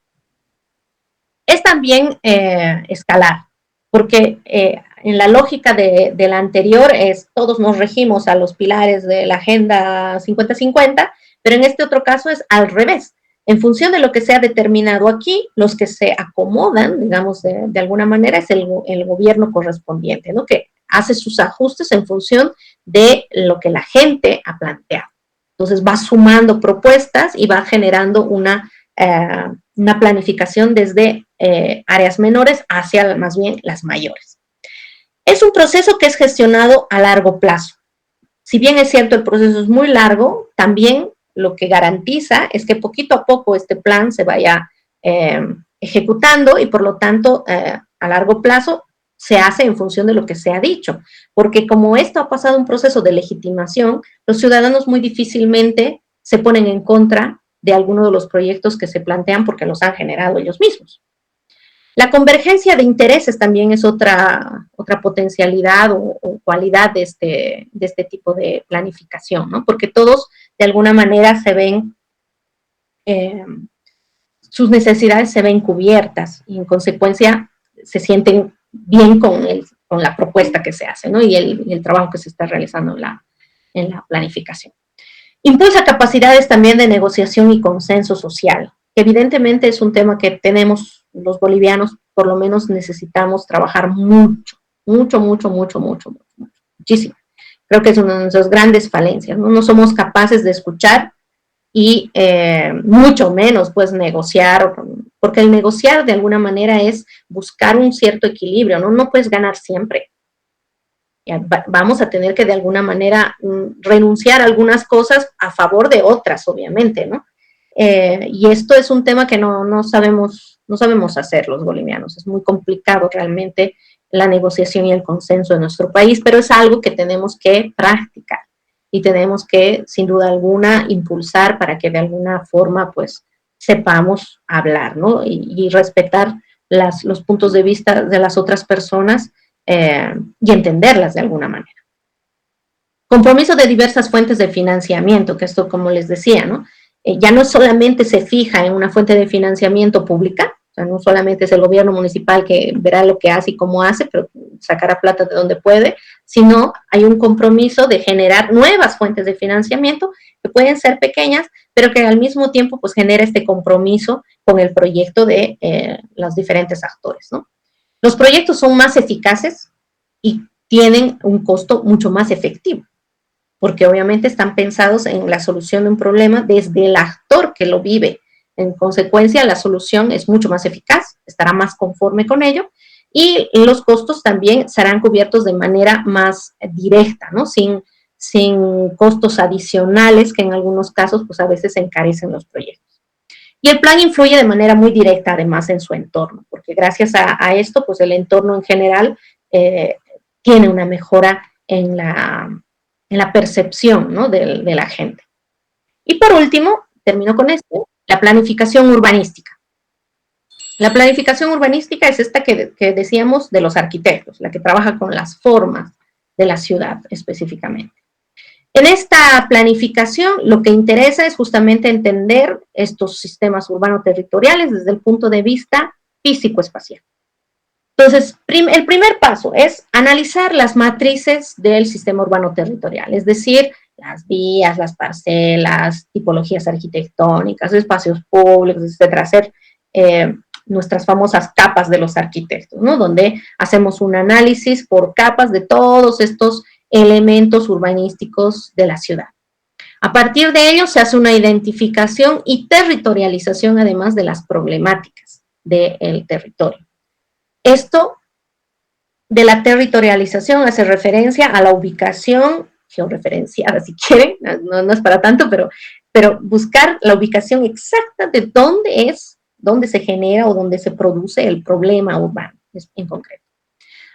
Es también escalar, porque en la lógica de la anterior todos nos regimos a los pilares de la Agenda 50-50, pero en este otro caso es al revés. En función de lo que se ha determinado aquí, los que se acomodan, digamos, de alguna manera, es el gobierno correspondiente, ¿no? Que hace sus ajustes en función de lo que la gente ha planteado. Entonces va sumando propuestas y va generando una planificación desde áreas menores hacia más bien las mayores. Es un proceso que es gestionado a largo plazo. Si bien es cierto el proceso es muy largo, también lo que garantiza es que poquito a poco este plan se vaya ejecutando y por lo tanto a largo plazo se hace en función de lo que se ha dicho, porque como esto ha pasado un proceso de legitimación, los ciudadanos muy difícilmente se ponen en contra de alguno de los proyectos que se plantean porque los han generado ellos mismos. La convergencia de intereses también es otra potencialidad o cualidad de este tipo de planificación, ¿no? Porque todos de alguna manera se ven, sus necesidades se ven cubiertas y en consecuencia se sienten bien con la propuesta que se hace, ¿no? Y el trabajo que se está realizando en la planificación. Impulsa capacidades también de negociación y consenso social. Evidentemente es un tema que tenemos los bolivianos, por lo menos necesitamos trabajar mucho, muchísimo. Creo que es una de nuestras grandes falencias, ¿no? No somos capaces de escuchar y mucho menos pues negociar, porque el negociar de alguna manera es buscar un cierto equilibrio, ¿no? No puedes ganar siempre. Vamos a tener que de alguna manera renunciar a algunas cosas a favor de otras, obviamente, ¿no? Y esto es un tema que no sabemos hacer los bolivianos. Es muy complicado realmente la negociación y el consenso en nuestro país, pero es algo que tenemos que practicar y tenemos que, sin duda alguna, impulsar para que de alguna forma, pues, sepamos hablar, ¿no? Y respetar los puntos de vista de las otras personas, y entenderlas de alguna manera. Compromiso de diversas fuentes de financiamiento, que esto, como les decía, ¿no? Ya no solamente se fija en una fuente de financiamiento pública, o sea, no solamente es el gobierno municipal que verá lo que hace y cómo hace, pero sacará plata de donde puede, sino hay un compromiso de generar nuevas fuentes de financiamiento que pueden ser pequeñas, pero que al mismo tiempo pues genera este compromiso con el proyecto de los diferentes actores, ¿no? Los proyectos son más eficaces y tienen un costo mucho más efectivo, porque obviamente están pensados en la solución de un problema desde el actor que lo vive. En consecuencia, la solución es mucho más eficaz, estará más conforme con ello, y los costos también serán cubiertos de manera más directa, ¿no? Sin costos adicionales que en algunos casos pues a veces encarecen los proyectos. Y el plan influye de manera muy directa, además, en su entorno, porque gracias a esto, pues el entorno en general tiene una mejora en la percepción, ¿no? de la gente. Y por último, termino con esto, la planificación urbanística. La planificación urbanística es esta que decíamos de los arquitectos, la que trabaja con las formas de la ciudad específicamente. En esta planificación lo que interesa es justamente entender estos sistemas urbano-territoriales desde el punto de vista físico-espacial. Entonces, el primer paso es analizar las matrices del sistema urbano-territorial, es decir, las vías, las parcelas, tipologías arquitectónicas, espacios públicos, etcétera, hacer nuestras famosas capas de los arquitectos, ¿no? Donde hacemos un análisis por capas de todos estos elementos urbanísticos de la ciudad. A partir de ello se hace una identificación y territorialización además de las problemáticas del territorio. Esto de la territorialización hace referencia a la ubicación georreferenciada, si quieren, no es para tanto, pero buscar la ubicación exacta de dónde se genera o dónde se produce el problema urbano en concreto.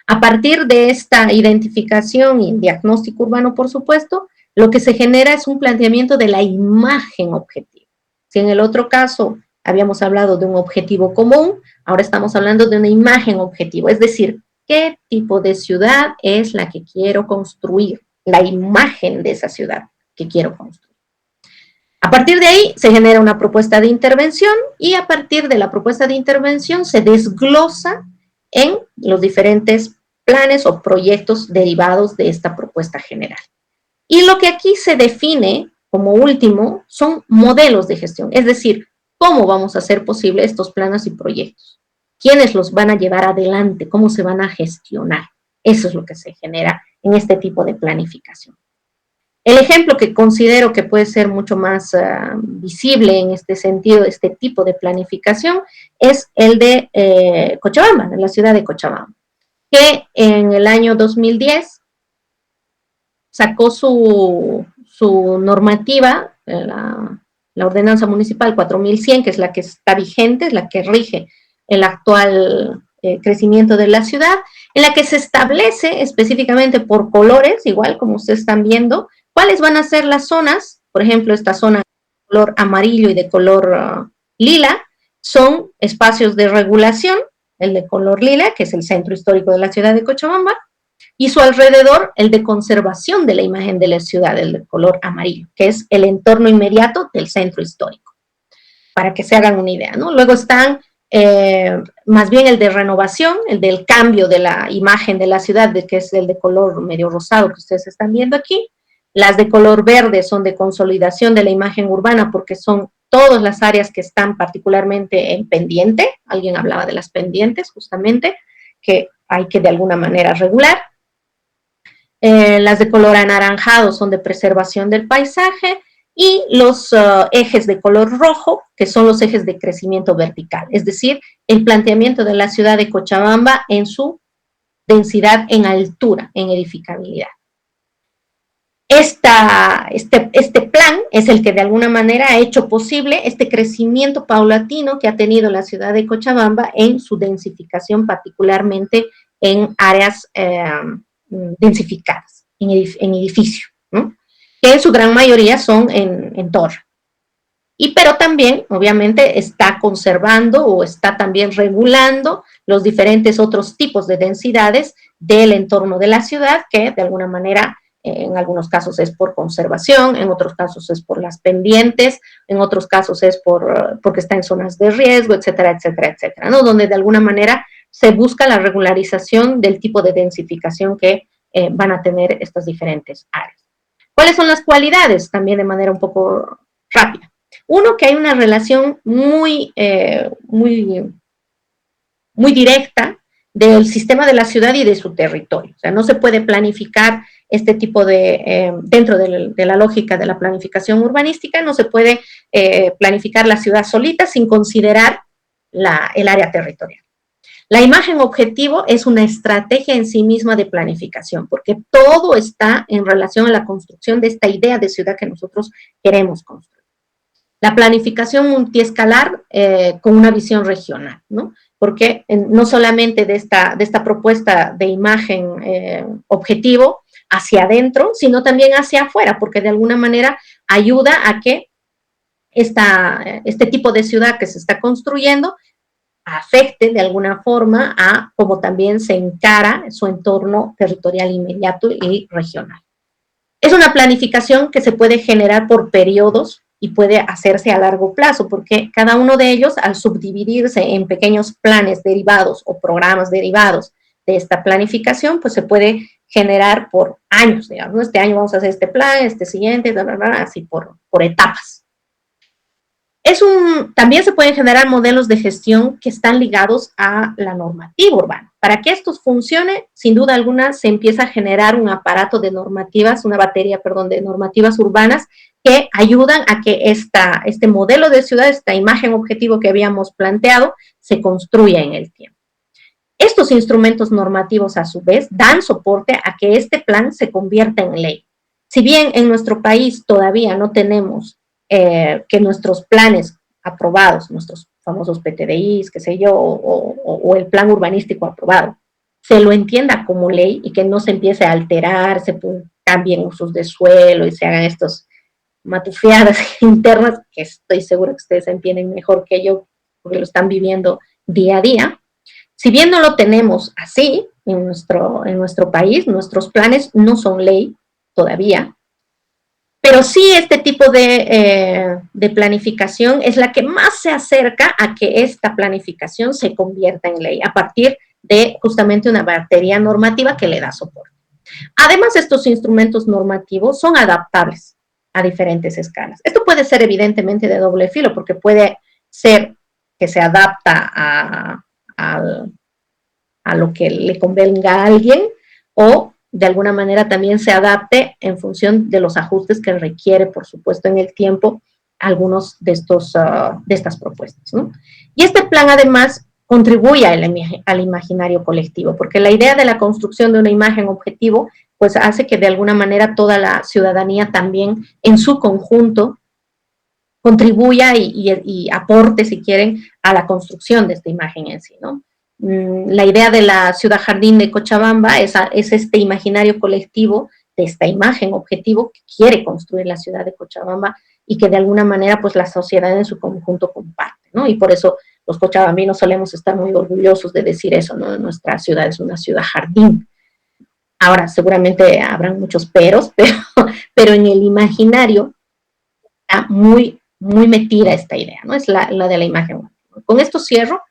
A partir de esta identificación y diagnóstico urbano, por supuesto, lo que se genera es un planteamiento de la imagen objetiva. Si en el otro caso habíamos hablado de un objetivo común, ahora estamos hablando de una imagen objetiva, es decir, ¿qué tipo de ciudad es la que quiero construir? La imagen de esa ciudad que quiero construir. A partir de ahí se genera una propuesta de intervención y a partir de la propuesta de intervención se desglosa en los diferentes planes o proyectos derivados de esta propuesta general. Y lo que aquí se define como último son modelos de gestión, es decir, cómo vamos a hacer posible estos planes y proyectos, quiénes los van a llevar adelante, cómo se van a gestionar. Eso es lo que se genera en este tipo de planificación. El ejemplo que considero que puede ser mucho más visible en este sentido, este tipo de planificación, es el de Cochabamba, de la ciudad de Cochabamba, que en el año 2010 sacó su normativa, la ordenanza municipal 4100, que es la que está vigente, es la que rige el actual crecimiento de la ciudad, en la que se establece específicamente por colores, igual como ustedes están viendo, cuáles van a ser las zonas. Por ejemplo, esta zona de color amarillo y de color lila son espacios de regulación, el de color lila, que es el centro histórico de la ciudad de Cochabamba, y su alrededor el de conservación de la imagen de la ciudad, el de color amarillo, que es el entorno inmediato del centro histórico, para que se hagan una idea, ¿no? Luego están más bien el de renovación, el del cambio de la imagen de la ciudad, que es el de color medio rosado que ustedes están viendo aquí. Las de color verde son de consolidación de la imagen urbana, porque son todas las áreas que están particularmente en pendiente. Alguien hablaba de las pendientes, justamente, que hay que de alguna manera regular. Las de color anaranjado son de preservación del paisaje, y los ejes de color rojo, que son los ejes de crecimiento vertical, es decir, el planteamiento de la ciudad de Cochabamba en su densidad en altura, en edificabilidad. Este plan es el que de alguna manera ha hecho posible este crecimiento paulatino que ha tenido la ciudad de Cochabamba en su densificación, particularmente en áreas densificadas, en edificio, ¿no? Que en su gran mayoría son en torre. Pero también, obviamente, está conservando o está también regulando los diferentes otros tipos de densidades del entorno de la ciudad, que de alguna manera, en algunos casos es por conservación, en otros casos es por las pendientes, en otros casos es porque está en zonas de riesgo, etcétera, etcétera, etcétera, ¿no? Donde de alguna manera se busca la regularización del tipo de densificación que van a tener estas diferentes áreas. ¿Cuáles son las cualidades? También de manera un poco rápida. Uno, que hay una relación muy directa del sistema de la ciudad y de su territorio. O sea, no se puede planificar este tipo dentro de la lógica de la planificación urbanística, no se puede planificar la ciudad solita sin considerar el área territorial. La imagen objetivo es una estrategia en sí misma de planificación, porque todo está en relación a la construcción de esta idea de ciudad que nosotros queremos construir. La planificación multiescalar con una visión regional, ¿no? Porque no solamente de esta propuesta de imagen objetivo hacia adentro, sino también hacia afuera, porque de alguna manera ayuda a que este tipo de ciudad que se está construyendo afecte de alguna forma a cómo también se encara su entorno territorial inmediato y regional. Es una planificación que se puede generar por periodos y puede hacerse a largo plazo, porque cada uno de ellos, al subdividirse en pequeños planes derivados o programas derivados de esta planificación, pues se puede generar por años, digamos, ¿no? Este año vamos a hacer este plan, este siguiente, bla, bla, bla, así por etapas. También se pueden generar modelos de gestión que están ligados a la normativa urbana. Para que esto funcione, sin duda alguna, se empieza a generar un aparato de normativas, una batería, perdón, de normativas urbanas que ayudan a que este modelo de ciudad, esta imagen objetivo que habíamos planteado, se construya en el tiempo. Estos instrumentos normativos, a su vez, dan soporte a que este plan se convierta en ley. Si bien en nuestro país todavía no tenemos que nuestros planes aprobados, nuestros famosos PTDIs, qué sé yo, o el plan urbanístico aprobado, se lo entienda como ley y que no se empiece a alterar, se cambien usos de suelo y se hagan estos matufiadas internas, que estoy seguro que ustedes entienden mejor que yo, porque lo están viviendo día a día. Si bien no lo tenemos así en nuestro país, nuestros planes no son ley todavía, pero sí este tipo de planificación es la que más se acerca a que esta planificación se convierta en ley, a partir de justamente una batería normativa que le da soporte. Además, estos instrumentos normativos son adaptables a diferentes escalas. Esto puede ser evidentemente de doble filo, porque puede ser que se adapta a lo que le convenga a alguien, o de alguna manera también se adapte en función de los ajustes que requiere, por supuesto, en el tiempo, algunos de estas propuestas, ¿no? Y este plan, además, contribuye al imaginario colectivo, porque la idea de la construcción de una imagen objetivo, pues hace que de alguna manera toda la ciudadanía también, en su conjunto, contribuya y aporte, si quieren, a la construcción de esta imagen en sí, ¿no? La idea de la ciudad jardín de Cochabamba es este imaginario colectivo de esta imagen objetivo que quiere construir la ciudad de Cochabamba y que de alguna manera pues la sociedad en su conjunto comparte, ¿no? Y por eso los cochabambinos solemos estar muy orgullosos de decir eso, ¿no? Nuestra ciudad es una ciudad jardín. Ahora, seguramente habrán muchos peros, pero en el imaginario está muy metida esta idea, ¿no? Es la de la imagen. Con esto cierro,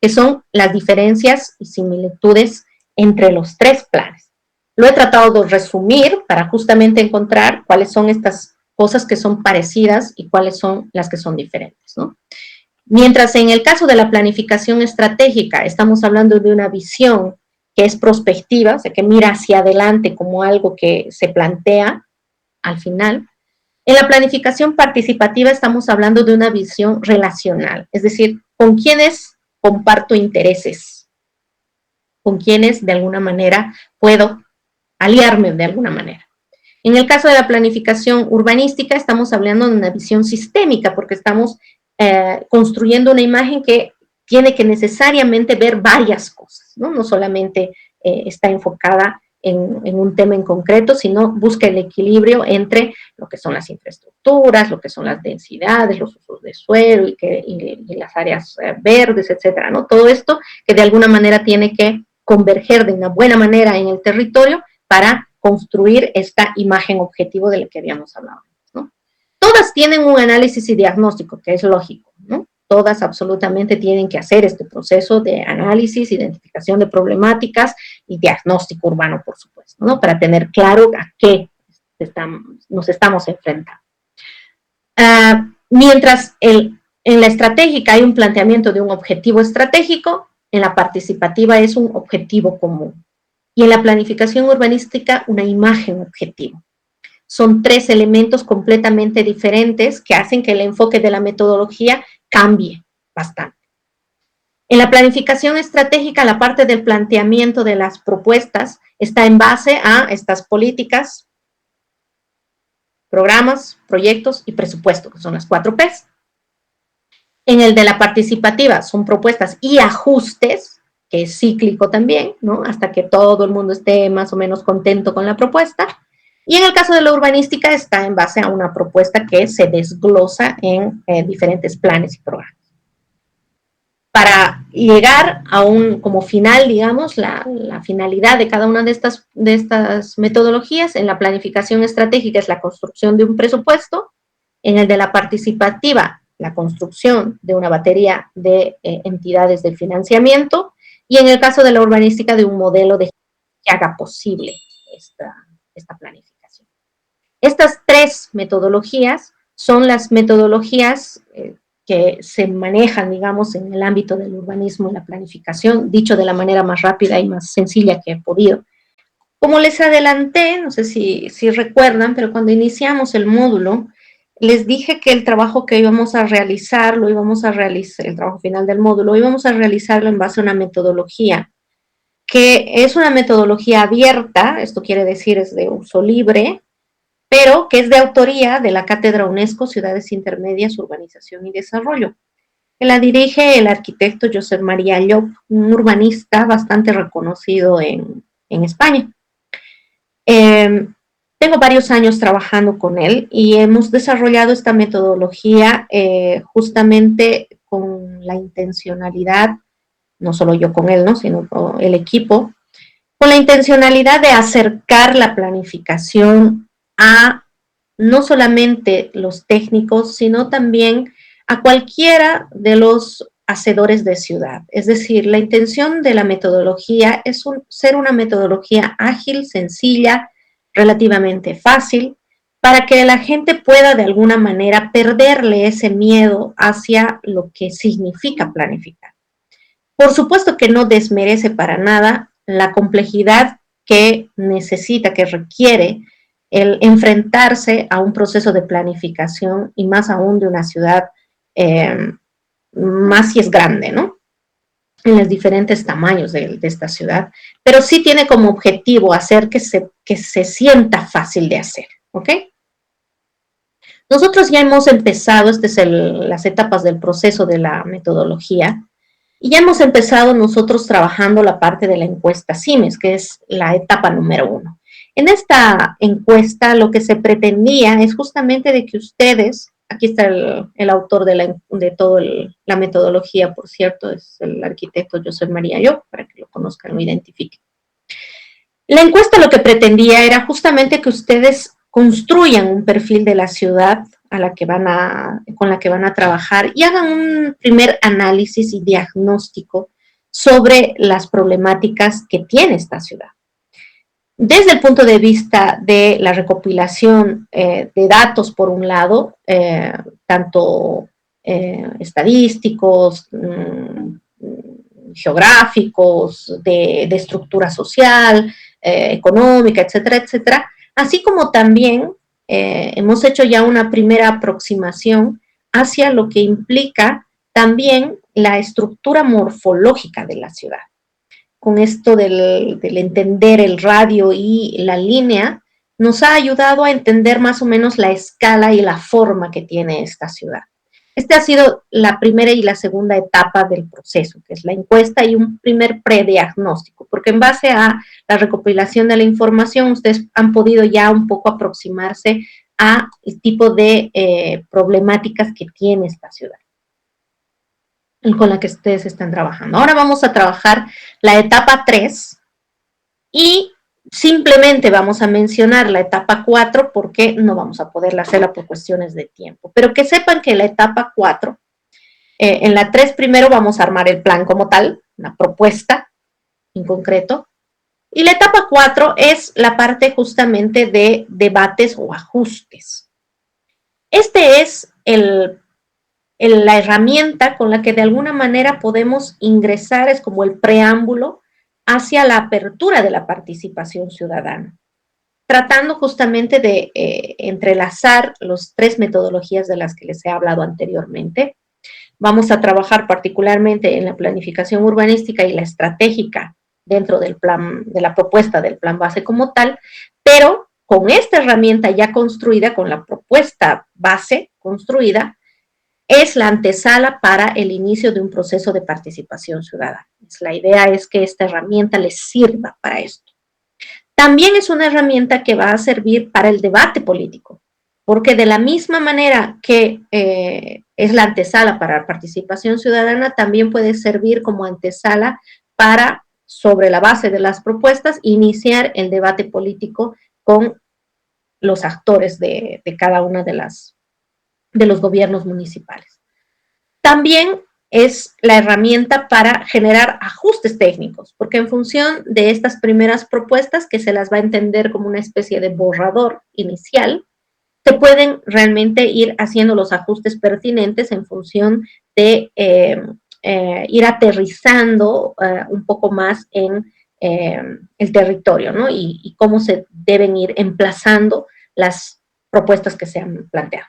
que son las diferencias y similitudes entre los tres planes. Lo he tratado de resumir para justamente encontrar cuáles son estas cosas que son parecidas y cuáles son las que son diferentes, ¿no? Mientras en el caso de la planificación estratégica estamos hablando de una visión que es prospectiva, o sea, que mira hacia adelante como algo que se plantea al final. En la planificación participativa estamos hablando de una visión relacional, es decir, con quienes comparto intereses, con quienes de alguna manera puedo aliarme de alguna manera. En el caso de la planificación urbanística estamos hablando de una visión sistémica, porque estamos construyendo una imagen que tiene que necesariamente ver varias cosas, ¿no? No solamente está enfocada en un tema en concreto, sino busca el equilibrio entre lo que son las infraestructuras, lo que son las densidades, los usos de suelo y las áreas verdes, etcétera, ¿no? Todo esto que de alguna manera tiene que converger de una buena manera en el territorio para construir esta imagen objetivo de la que habíamos hablado, ¿no? Todas tienen un análisis y diagnóstico, que es lógico, ¿no? Todas absolutamente tienen que hacer este proceso de análisis, identificación de problemáticas y diagnóstico urbano, por supuesto, ¿no? Para tener claro a qué nos estamos enfrentando. Mientras en la estratégica hay un planteamiento de un objetivo estratégico, en la participativa es un objetivo común. Y en la planificación urbanística, una imagen objetivo. Son tres elementos completamente diferentes que hacen que el enfoque de la metodología cambie bastante. En la planificación estratégica, la parte del planteamiento de las propuestas está en base a estas políticas, programas, proyectos y presupuesto, que son las 4 Ps. En el de la participativa son propuestas y ajustes, que es cíclico también, ¿no? Hasta que todo el mundo esté más o menos contento con la propuesta. Y en el caso de la urbanística está en base a una propuesta que se desglosa en diferentes planes y programas. para llegar a como final, digamos, la finalidad de cada una de estas metodologías. En la planificación estratégica es la construcción de un presupuesto, en el de la participativa, la construcción de una batería de entidades de financiamiento, y en el caso de la urbanística, de un modelo que haga posible esta planificación. Estas tres metodologías son las metodologías que se manejan, digamos, en el ámbito del urbanismo y la planificación, dicho de la manera más rápida y más sencilla que he podido. Como les adelanté, no sé si recuerdan, pero cuando iniciamos el módulo, les dije que el trabajo que íbamos a realizar, el trabajo final del módulo, íbamos a realizarlo en base a una metodología, que es una metodología abierta, esto quiere decir es de uso libre, pero que es de autoría de la Cátedra UNESCO Ciudades Intermedias, Urbanización y Desarrollo, que la dirige el arquitecto Josep María Llop, un urbanista bastante reconocido en España. Tengo varios años trabajando con él y hemos desarrollado esta metodología justamente con la intencionalidad, no solo yo con él, ¿no?, sino el equipo, con la intencionalidad de acercar la planificación a no solamente los técnicos, sino también a cualquiera de los hacedores de ciudad. Es decir, la intención de la metodología es ser una metodología ágil, sencilla, relativamente fácil, para que la gente pueda de alguna manera perderle ese miedo hacia lo que significa planificar. Por supuesto que no desmerece para nada la complejidad que necesita, que requiere el enfrentarse a un proceso de planificación, y más aún de una ciudad, más si es grande, ¿no?, en los diferentes tamaños de esta ciudad, pero sí tiene como objetivo hacer que se sienta fácil de hacer, ¿ok? Nosotros ya hemos empezado, las etapas del proceso de la metodología, y ya hemos empezado nosotros trabajando la parte de la encuesta CIMES, que es la etapa número 1. En esta encuesta lo que se pretendía es justamente de que ustedes, aquí está el autor de toda la metodología, por cierto, es el arquitecto Josep María Llop, para que lo conozcan, lo identifiquen. La encuesta lo que pretendía era justamente que ustedes construyan un perfil de la ciudad con la que van a trabajar, y hagan un primer análisis y diagnóstico sobre las problemáticas que tiene esta ciudad. Desde el punto de vista de la recopilación de datos, por un lado, tanto estadísticos, geográficos, de estructura social, económica, etcétera, etcétera, así como también hemos hecho ya una primera aproximación hacia lo que implica también la estructura morfológica de la ciudad. Con esto del entender el radio y la línea, nos ha ayudado a entender más o menos la escala y la forma que tiene esta ciudad. Esta ha sido la primera y la segunda etapa del proceso, que es la encuesta y un primer prediagnóstico, porque en base a la recopilación de la información, ustedes han podido ya un poco aproximarse al tipo de problemáticas que tiene esta ciudad con la que ustedes están trabajando. Ahora vamos a trabajar la etapa 3 y simplemente vamos a mencionar la etapa 4 porque no vamos a poder hacerla por cuestiones de tiempo. Pero que sepan que la etapa 4, en la 3 primero vamos a armar el plan como tal, una propuesta en concreto, y la etapa 4 es la parte justamente de debates o ajustes. Este es la herramienta con la que de alguna manera podemos ingresar, es como el preámbulo hacia la apertura de la participación ciudadana, tratando justamente de entrelazar las 3 metodologías de las que les he hablado anteriormente. Vamos a trabajar particularmente en la planificación urbanística y la estratégica dentro del plan, de la propuesta del plan base como tal, pero con esta herramienta ya construida, con la propuesta base construida, es la antesala para el inicio de un proceso de participación ciudadana. La idea es que esta herramienta les sirva para esto. También es una herramienta que va a servir para el debate político, porque de la misma manera que es la antesala para la participación ciudadana, también puede servir como antesala para, sobre la base de las propuestas, iniciar el debate político con los actores de cada una de los gobiernos municipales. También es la herramienta para generar ajustes técnicos, porque en función de estas primeras propuestas, que se las va a entender como una especie de borrador inicial, se pueden realmente ir haciendo los ajustes pertinentes en función de ir aterrizando un poco más en el territorio, ¿no? Y cómo se deben ir emplazando las propuestas que se han planteado.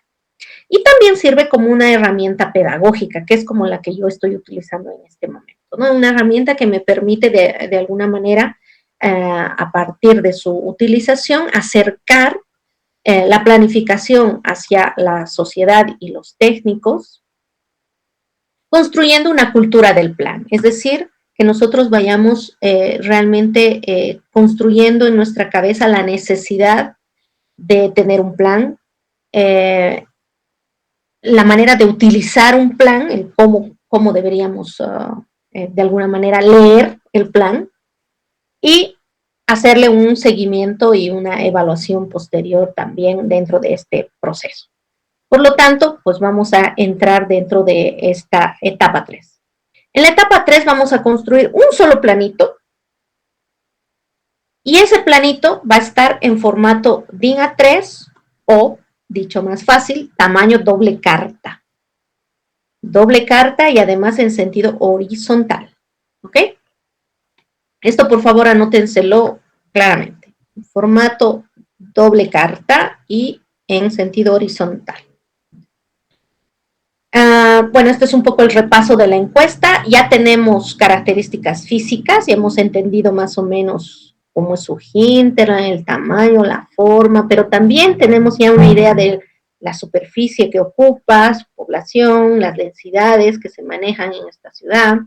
Y también sirve como una herramienta pedagógica, que es como la que yo estoy utilizando en este momento, ¿no? Una herramienta que me permite de alguna manera, a partir de su utilización, acercar la planificación hacia la sociedad y los técnicos, construyendo una cultura del plan, es decir, que nosotros vayamos realmente construyendo en nuestra cabeza la necesidad de tener un plan, la manera de utilizar un plan, el cómo deberíamos de alguna manera leer el plan y hacerle un seguimiento y una evaluación posterior también dentro de este proceso. Por lo tanto, pues vamos a entrar dentro de esta etapa 3. En la etapa 3 vamos a construir un solo planito y ese planito va a estar en formato DIN A3 o, dicho más fácil, tamaño doble carta. Doble carta y además en sentido horizontal. ¿Ok? Esto por favor anótenselo claramente. Formato doble carta y en sentido horizontal. Bueno, esto es un poco el repaso de la encuesta. Ya tenemos características físicas, ya hemos entendido más o menos cómo es su hinterland, el tamaño, la forma, pero también tenemos ya una idea de la superficie que ocupa, su población, las densidades que se manejan en esta ciudad.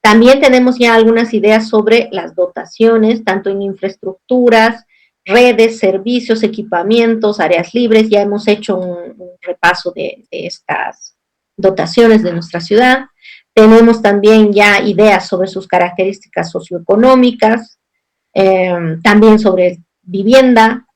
También tenemos ya algunas ideas sobre las dotaciones, tanto en infraestructuras, redes, servicios, equipamientos, áreas libres. Ya hemos hecho un repaso de estas dotaciones de nuestra ciudad. Tenemos también ya ideas sobre sus características socioeconómicas, también sobre vivienda,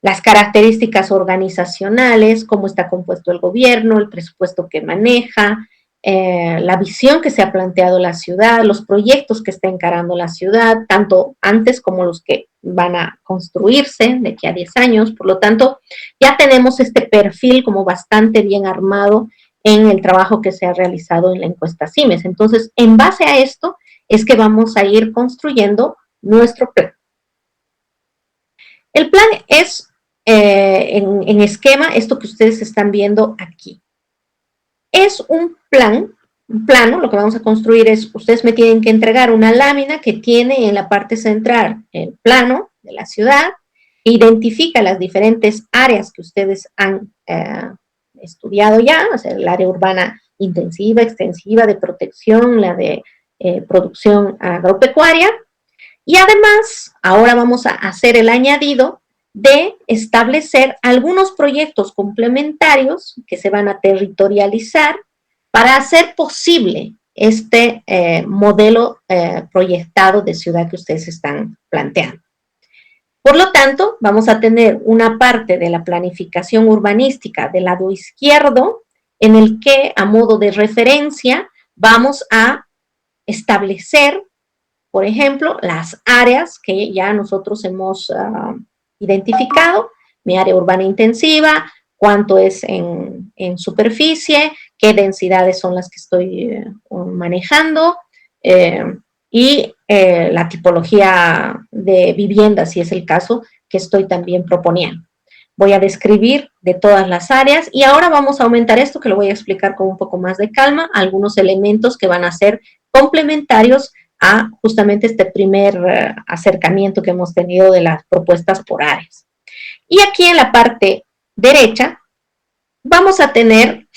las características organizacionales, cómo está compuesto el gobierno, el presupuesto que maneja, la visión que se ha planteado la ciudad, los proyectos que está encarando la ciudad, tanto antes como los que van a construirse de aquí a 10 años. Por lo tanto, ya tenemos este perfil como bastante bien armado en el trabajo que se ha realizado en la encuesta CIMES. Entonces, en base a esto es que vamos a ir construyendo nuestro plan. El plan es, en esquema, esto que ustedes están viendo aquí. Es un plano, lo que vamos a construir es, ustedes me tienen que entregar una lámina que tiene en la parte central el plano de la ciudad, que identifica las diferentes áreas que ustedes han estudiado ya, o sea, el área urbana intensiva, extensiva, de protección, la de producción agropecuaria, y además, ahora vamos a hacer el añadido de establecer algunos proyectos complementarios que se van a territorializar para hacer posible este modelo proyectado de ciudad que ustedes están planteando. Por lo tanto, vamos a tener una parte de la planificación urbanística del lado izquierdo, en el que, a modo de referencia, vamos a establecer, por ejemplo, las áreas que ya nosotros hemos identificado, mi área urbana intensiva, cuánto es en superficie, qué densidades son las que estoy manejando, y la tipología de vivienda, si es el caso, que estoy también proponiendo. Voy a describir de todas las áreas y ahora vamos a aumentar esto, que lo voy a explicar con un poco más de calma, algunos elementos que van a ser complementarios a justamente este primer acercamiento que hemos tenido de las propuestas por áreas. Y aquí en la parte derecha vamos a tener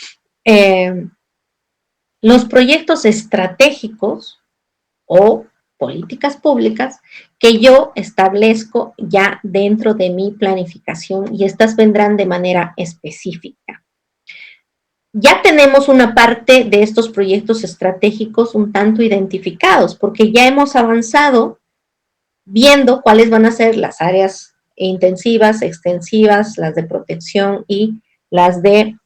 los proyectos estratégicos o políticas públicas que yo establezco ya dentro de mi planificación y estas vendrán de manera específica. ya tenemos una parte de estos proyectos estratégicos un tanto identificados, porque ya hemos avanzado viendo cuáles van a ser las áreas intensivas, extensivas, las de protección y las de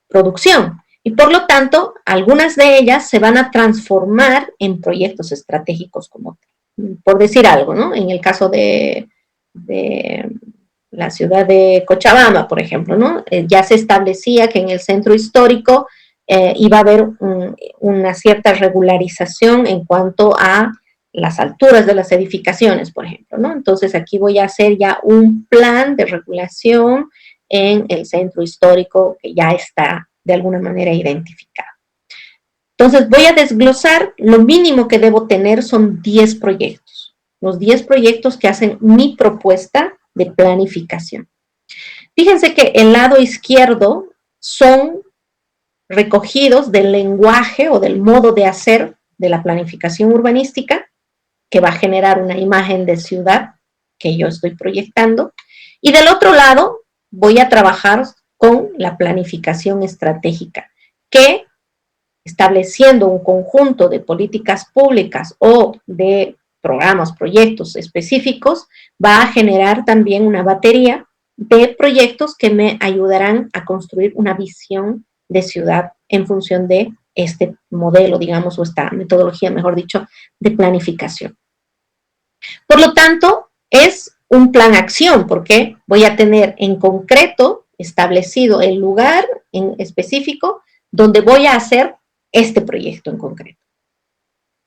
producción. Y por lo tanto, algunas de ellas se van a transformar en proyectos estratégicos, como por decir algo, ¿no? En el caso de la ciudad de Cochabamba, por ejemplo, ¿no? Ya se establecía que en el centro histórico iba a haber una cierta regularización en cuanto a las alturas de las edificaciones, por ejemplo, ¿no? Entonces aquí voy a hacer ya un plan de regulación en el centro histórico que ya está de alguna manera identificado. Entonces voy a desglosar, lo mínimo que debo tener son 10 proyectos, los 10 proyectos que hacen mi propuesta de planificación. Fíjense que el lado izquierdo son recogidos del lenguaje o del modo de hacer de la planificación urbanística, que va a generar una imagen de ciudad que yo estoy proyectando. Y del otro lado voy a trabajar con la planificación estratégica, que estableciendo un conjunto de políticas públicas o de programas, proyectos específicos, va a generar también una batería de proyectos que me ayudarán a construir una visión de ciudad en función de este modelo, digamos, o esta metodología, mejor dicho, de planificación. Por lo tanto, es un plan acción, porque voy a tener en concreto establecido el lugar en específico donde voy a hacer este proyecto en concreto.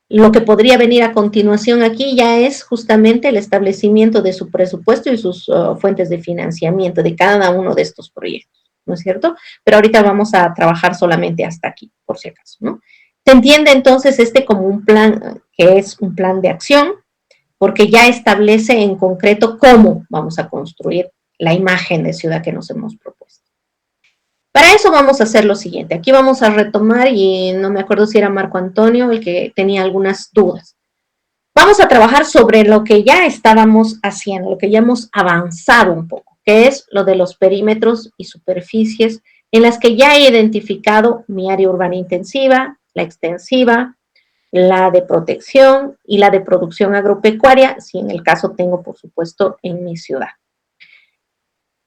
Lo que podría venir a continuación aquí ya es justamente el establecimiento de su presupuesto y sus fuentes de financiamiento de cada uno de estos proyectos, ¿no es cierto? Pero ahorita vamos a trabajar solamente hasta aquí, por si acaso, ¿no? Se entiende entonces este como un plan que es un plan de acción, porque ya establece en concreto cómo vamos a construir la imagen de ciudad que nos hemos propuesto. Para eso vamos a hacer lo siguiente. Aquí vamos a retomar, y no me acuerdo si era Marco Antonio el que tenía algunas dudas. Vamos a trabajar sobre lo que ya estábamos haciendo, lo que ya hemos avanzado un poco, que es lo de los perímetros y superficies en las que ya he identificado mi área urbana intensiva, la extensiva, la de protección y la de producción agropecuaria, si en el caso tengo, por supuesto, en mi ciudad.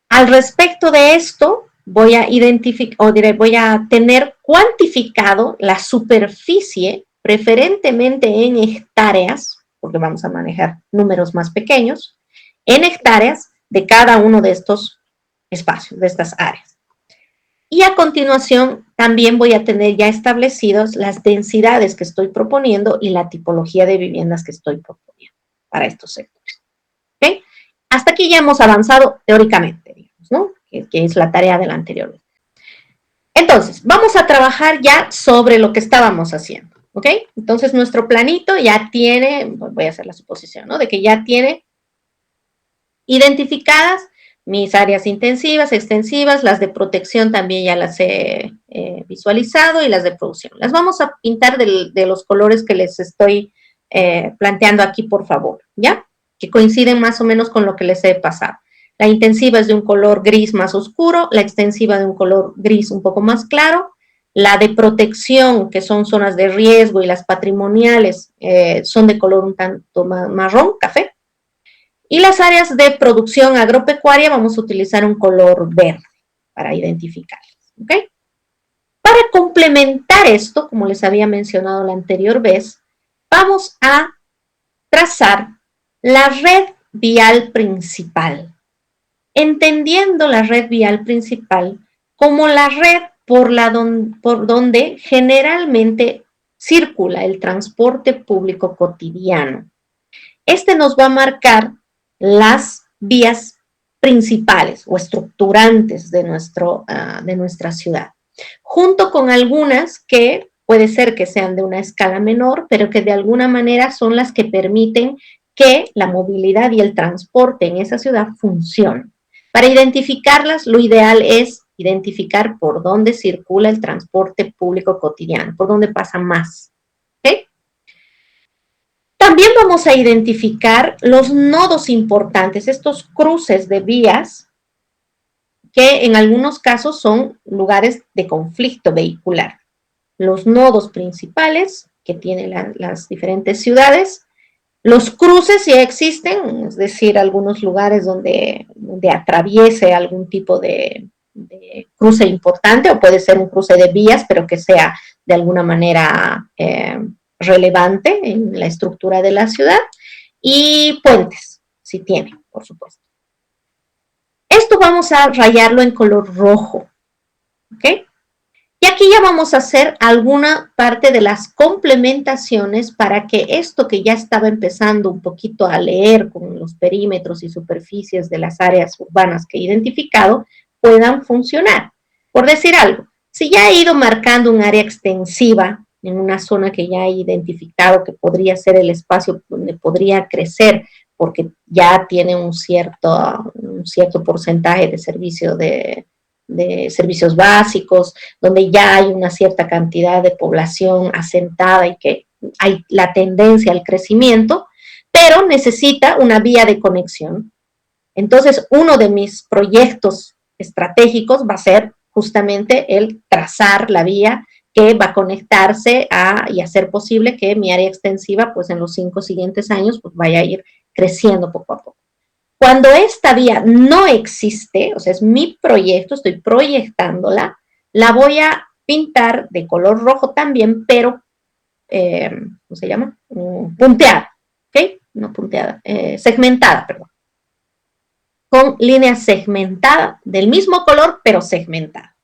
Al respecto de esto, voy a identificar, o diré, voy a tener cuantificado la superficie, preferentemente en hectáreas, porque vamos a manejar números más pequeños, en hectáreas de cada uno de estos espacios, de estas áreas. Y a continuación también voy a tener ya establecidas las densidades que estoy proponiendo y la tipología de viviendas que estoy proponiendo para estos sectores. ¿Okay? Hasta aquí ya hemos avanzado teóricamente, digamos, ¿no? Que es la tarea de la anterior vez. Entonces, vamos a trabajar ya sobre lo que estábamos haciendo, ¿ok? Entonces, nuestro planito ya tiene, voy a hacer la suposición, ¿no? De que ya tiene identificadas mis áreas intensivas, extensivas, las de protección también ya las he visualizado y las de producción. Las vamos a pintar de los colores que les estoy planteando aquí, por favor, ¿ya? Que coinciden más o menos con lo que les he pasado. La intensiva es de un color gris más oscuro, la extensiva de un color gris un poco más claro, la de protección, que son zonas de riesgo, y las patrimoniales son de color un tanto marrón, café. Y las áreas de producción agropecuaria vamos a utilizar un color verde para identificarlas, ¿ok? Para complementar esto, como les había mencionado la anterior vez, vamos a trazar la red vial principal, entendiendo la red vial principal como la red por donde generalmente circula el transporte público cotidiano. Este nos va a marcar las vías principales o estructurantes de nuestra ciudad, junto con algunas que puede ser que sean de una escala menor, pero que de alguna manera son las que permiten que la movilidad y el transporte en esa ciudad funcionen. Para identificarlas, lo ideal es identificar por dónde circula el transporte público cotidiano, por dónde pasa más. ¿Okay? También vamos a identificar los nodos importantes, estos cruces de vías que en algunos casos son lugares de conflicto vehicular. Los nodos principales que tienen las diferentes ciudades, los cruces ya existen, es decir, algunos lugares donde atraviese algún tipo de cruce importante, o puede ser un cruce de vías, pero que sea de alguna manera relevante en la estructura de la ciudad, y puentes, si tiene, por supuesto. Esto vamos a rayarlo en color rojo, ¿ok? Y aquí ya vamos a hacer alguna parte de las complementaciones para que esto que ya estaba empezando un poquito a leer con los perímetros y superficies de las áreas urbanas que he identificado, puedan funcionar. Por decir algo, si ya he ido marcando un área extensiva en una zona que ya he identificado que podría ser el espacio donde podría crecer, porque ya tiene un cierto porcentaje de servicios básicos, donde ya hay una cierta cantidad de población asentada y que hay la tendencia al crecimiento, pero necesita una vía de conexión. Entonces, uno de mis proyectos estratégicos va a ser justamente el trazar la vía que va a conectarse y hacer posible que mi área extensiva, pues en los 5 siguientes años, pues vaya a ir creciendo poco a poco. Cuando esta vía no existe, o sea, es mi proyecto, estoy proyectándola, la voy a pintar de color rojo también, pero, ¿cómo se llama? Punteada, ¿ok? No punteada, segmentada, perdón. Con línea segmentada del mismo color, pero segmentada.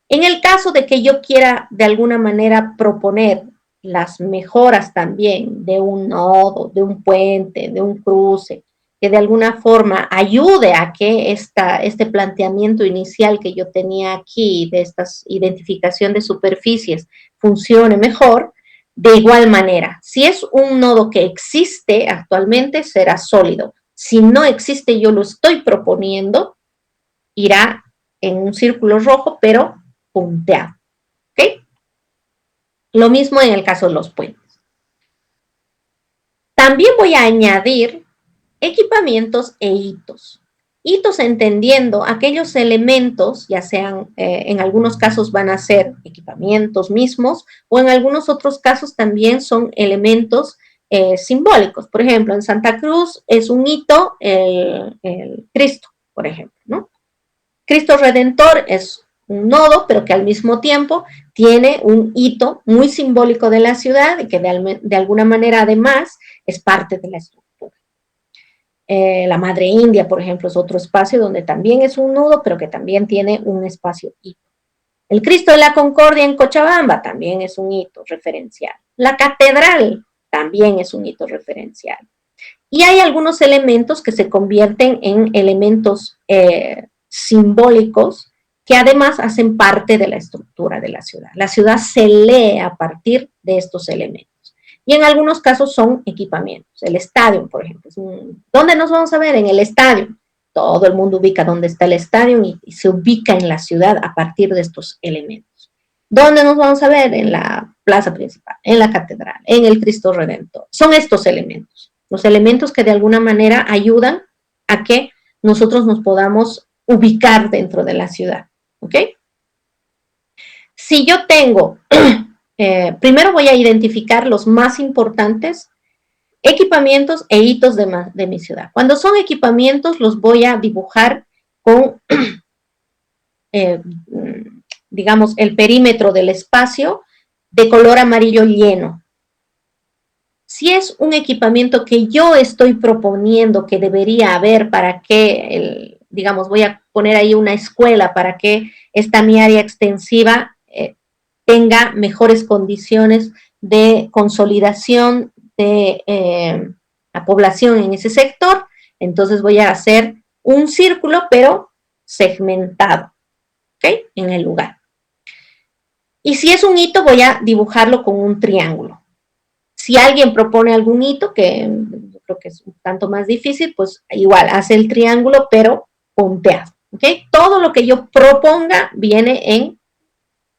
En el caso de que yo quiera de alguna manera proponer las mejoras también de un nodo, de un puente, de un cruce, que de alguna forma ayude a que este planteamiento inicial que yo tenía aquí, de esta identificación de superficies, funcione mejor, de igual manera, si es un nodo que existe actualmente, será sólido. Si no existe, yo lo estoy proponiendo, irá en un círculo rojo, pero punteado. ¿Ok? Lo mismo en el caso de los puentes. También voy a añadir equipamientos e hitos. Hitos entendiendo aquellos elementos, ya sean, en algunos casos van a ser equipamientos mismos, o en algunos otros casos también son elementos simbólicos. Por ejemplo, en Santa Cruz es un hito el Cristo, por ejemplo, ¿no? Cristo Redentor es un nodo, pero que al mismo tiempo tiene un hito muy simbólico de la ciudad y que de alguna manera además es parte de la estructura. La Madre India, por ejemplo, es otro espacio donde también es un nudo, pero que también tiene un espacio hito. El Cristo de la Concordia en Cochabamba también es un hito referencial. La catedral también es un hito referencial. Y hay algunos elementos que se convierten en elementos simbólicos que además hacen parte de la estructura de la ciudad. La ciudad se lee a partir de estos elementos. Y en algunos casos son equipamientos. El estadio, por ejemplo. ¿Dónde nos vamos a ver? En el estadio. Todo el mundo ubica dónde está el estadio y se ubica en la ciudad a partir de estos elementos. ¿Dónde nos vamos a ver? En la plaza principal, en la catedral, en el Cristo Redentor. Son estos elementos. Los elementos que de alguna manera ayudan a que nosotros nos podamos ubicar dentro de la ciudad, ¿ok? Si yo tengo, primero voy a identificar los más importantes equipamientos e hitos de mi ciudad. Cuando son equipamientos los voy a dibujar con, digamos, el perímetro del espacio de color amarillo lleno. Si es un equipamiento que yo estoy proponiendo que debería haber para que, digamos, voy a poner ahí una escuela para que esta mi área extensiva tenga mejores condiciones de consolidación de la población en ese sector, entonces voy a hacer un círculo, pero segmentado, ¿ok? En el lugar. Y si es un hito, voy a dibujarlo con un triángulo. Si alguien propone algún hito, que yo creo que es un tanto más difícil, pues igual hace el triángulo, pero punteado. ¿Okay? Todo lo que yo proponga viene en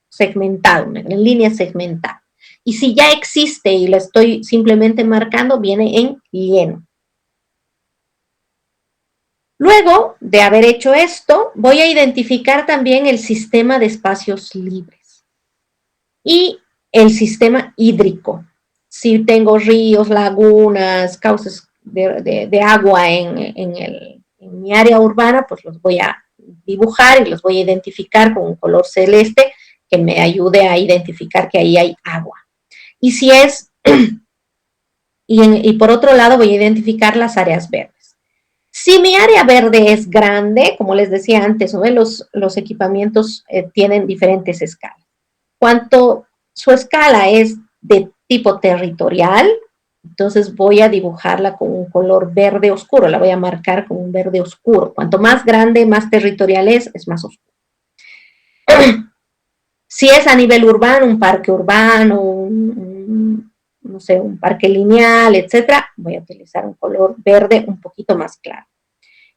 segmentado, en línea segmentada. Y si ya existe y lo estoy simplemente marcando, viene en lleno. Luego de haber hecho esto, voy a identificar también el sistema de espacios libres y el sistema hídrico. Si tengo ríos, lagunas, cauces de agua en mi área urbana, pues los voy a dibujar y los voy a identificar con un color celeste que me ayude a identificar que ahí hay agua. Y si es, y por otro lado voy a identificar las áreas verdes. Si mi área verde es grande, como les decía antes, ¿no? los equipamientos tienen diferentes escalas. Cuanto su escala es de tipo territorial, entonces voy a dibujarla con un color verde oscuro, la voy a marcar con un verde oscuro. Cuanto más grande, más territorial es más oscuro. Si es a nivel urbano, un parque urbano, no sé, un parque lineal, etcétera, voy a utilizar un color verde un poquito más claro.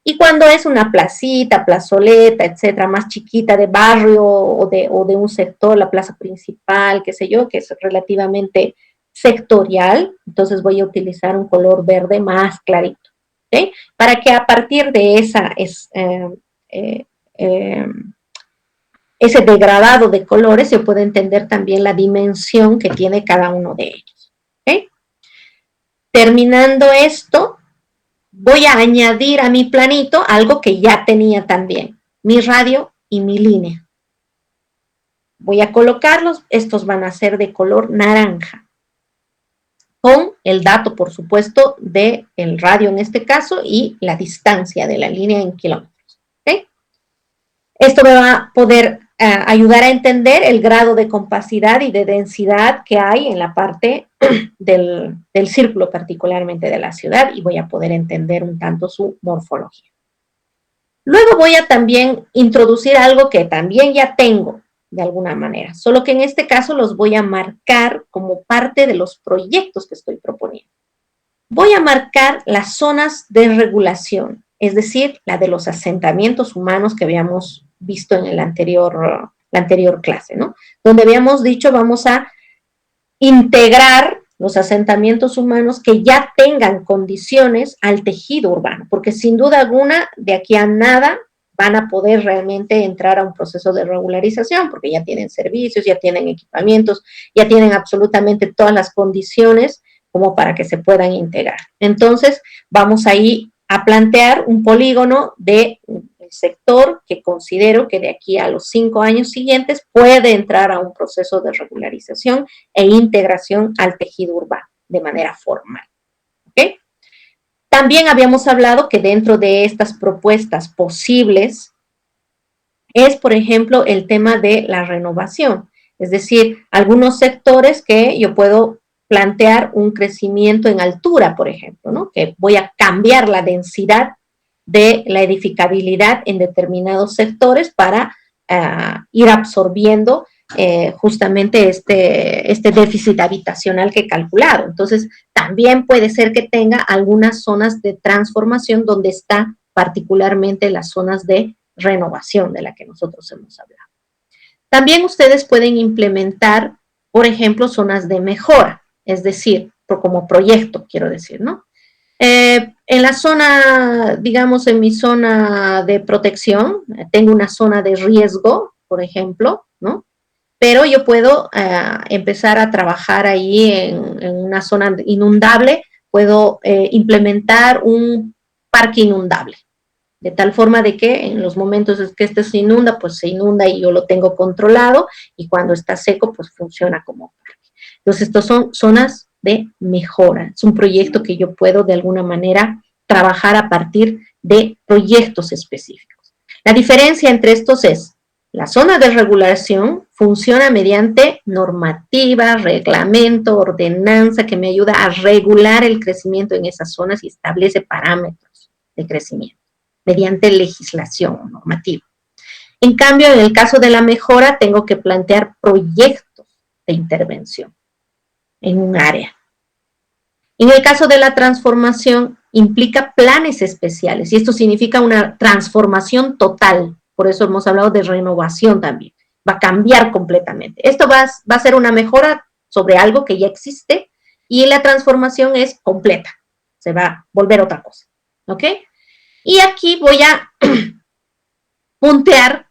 Y cuando es una placita, plazoleta, etcétera, más chiquita de barrio o de un sector, la plaza principal, qué sé yo, que es relativamente sectorial, entonces voy a utilizar un color verde más clarito, ¿okay? Para que a partir de ese degradado de colores se pueda entender también la dimensión que tiene cada uno de ellos, ¿okay? Terminando esto, voy a añadir a mi planito algo que ya tenía también, mi radio y mi línea. Voy a colocarlos, estos van a ser de color naranja, con el dato, por supuesto, del radio en este caso y la distancia de la línea en kilómetros. ¿Okay? Esto me va a poder ayudar a entender el grado de compacidad y de densidad que hay en la parte del círculo, particularmente de la ciudad, y voy a poder entender un tanto su morfología. Luego voy a también introducir algo que también ya tengo, de alguna manera, solo que en este caso los voy a marcar como parte de los proyectos que estoy proponiendo. Voy a marcar las zonas de regulación, es decir, la de los asentamientos humanos que habíamos visto en la anterior clase, ¿no? Donde habíamos dicho vamos a integrar los asentamientos humanos que ya tengan condiciones al tejido urbano, porque sin duda alguna de aquí a nada van a poder realmente entrar a un proceso de regularización, porque ya tienen servicios, ya tienen equipamientos, ya tienen absolutamente todas las condiciones como para que se puedan integrar. Entonces, vamos ahí a plantear un polígono del sector que considero que de aquí a los 5 años siguientes puede entrar a un proceso de regularización e integración al tejido urbano de manera formal. ¿Okay? También habíamos hablado que dentro de estas propuestas posibles es, por ejemplo, el tema de la renovación. Es decir, algunos sectores que yo puedo plantear un crecimiento en altura, por ejemplo, ¿no? Que voy a cambiar la densidad de la edificabilidad en determinados sectores para ir absorbiendo justamente este déficit habitacional que he calculado. Entonces, también puede ser que tenga algunas zonas de transformación donde está particularmente las zonas de renovación de la que nosotros hemos hablado. También ustedes pueden implementar, por ejemplo, zonas de mejora, es decir, como proyecto, quiero decir, ¿no? En la zona, digamos, en mi zona de protección, tengo una zona de riesgo, por ejemplo, ¿no? Pero yo puedo empezar a trabajar ahí en una zona inundable, puedo implementar un parque inundable, de tal forma de que en los momentos en que este se inunda, pues se inunda y yo lo tengo controlado, y cuando está seco, pues funciona como parque. Entonces, estos son zonas de mejora. Es un proyecto que yo puedo de alguna manera trabajar a partir de proyectos específicos. La diferencia entre estos es, la zona de regulación funciona mediante normativa, reglamento, ordenanza que me ayuda a regular el crecimiento en esas zonas y establece parámetros de crecimiento mediante legislación o normativa. En cambio, en el caso de la mejora, tengo que plantear proyectos de intervención en un área. En el caso de la transformación, implica planes especiales y esto significa una transformación total. Por eso hemos hablado de renovación también. Va a cambiar completamente. Esto va a ser una mejora sobre algo que ya existe y la transformación es completa. Se va a volver otra cosa. ¿Ok? Y aquí voy a puntear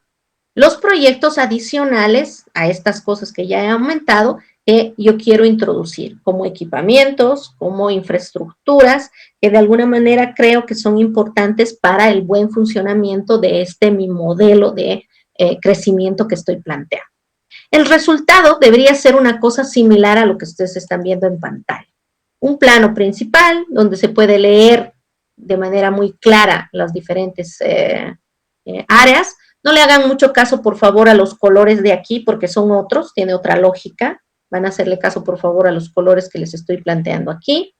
los proyectos adicionales a estas cosas que ya he aumentado, que yo quiero introducir como equipamientos, como infraestructuras, que de alguna manera creo que son importantes para el buen funcionamiento de mi modelo de crecimiento que estoy planteando. El resultado debería ser una cosa similar a lo que ustedes están viendo en pantalla. Un plano principal donde se puede leer de manera muy clara las diferentes áreas. No le hagan mucho caso, por favor, a los colores de aquí, porque son otros, tiene otra lógica. Van a hacerle caso, por favor, a los colores que les estoy planteando aquí.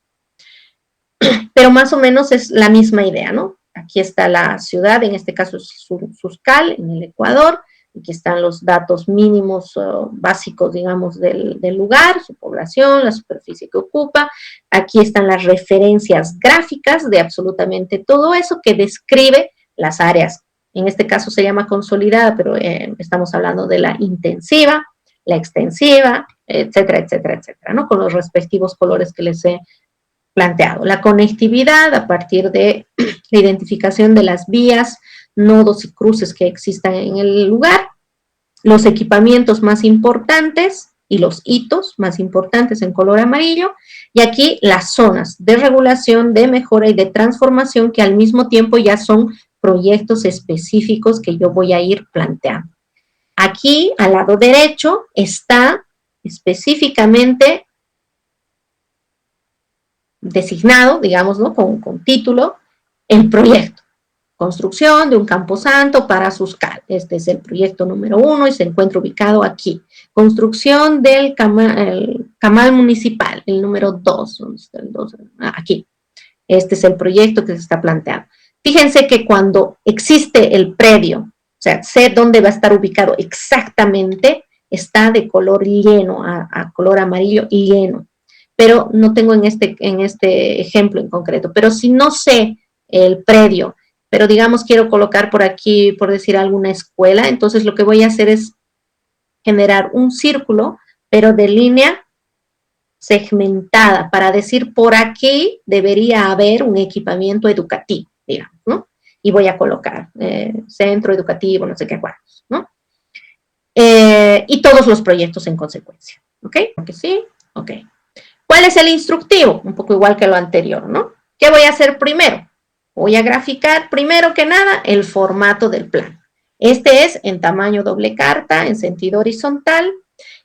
Pero más o menos es la misma idea, ¿no? Aquí está la ciudad, en este caso es Suscal, en el Ecuador. Aquí están los datos mínimos básicos, digamos, del lugar, su población, la superficie que ocupa. Aquí están las referencias gráficas de absolutamente todo eso que describe las áreas. En este caso se llama consolidada, pero estamos hablando de la intensiva, la extensiva, etcétera, etcétera, etcétera, ¿no? Con los respectivos colores que les he planteado. La conectividad a partir de la identificación de las vías, nodos y cruces que existan en el lugar, los equipamientos más importantes y los hitos más importantes en color amarillo, y aquí las zonas de regulación, de mejora y de transformación que al mismo tiempo ya son proyectos específicos que yo voy a ir planteando. Aquí, al lado derecho, está específicamente designado, digamos, ¿no? con título, el proyecto. Construcción de un camposanto para Suscal. Este es el proyecto número 1 y se encuentra ubicado aquí. Construcción del camal municipal, el número 2. ¿Dónde está el 2? Aquí. Este es el proyecto que se está planteando. Fíjense que cuando existe el predio, o sea, sé dónde va a estar ubicado exactamente, está de color lleno, a color amarillo lleno. Pero no tengo en este ejemplo en concreto. Pero si no sé el predio, pero digamos quiero colocar por aquí, por decir alguna escuela, entonces lo que voy a hacer es generar un círculo, pero de línea segmentada, para decir por aquí debería haber un equipamiento educativo, digamos, ¿no? Y voy a colocar centro educativo, no sé qué cuadros, ¿no? Y todos los proyectos en consecuencia, ¿ok? Porque sí, ok. ¿Cuál es el instructivo? Un poco igual que lo anterior, ¿no? ¿Qué voy a hacer primero? Voy a graficar primero que nada el formato del plano. Este es en tamaño doble carta, en sentido horizontal.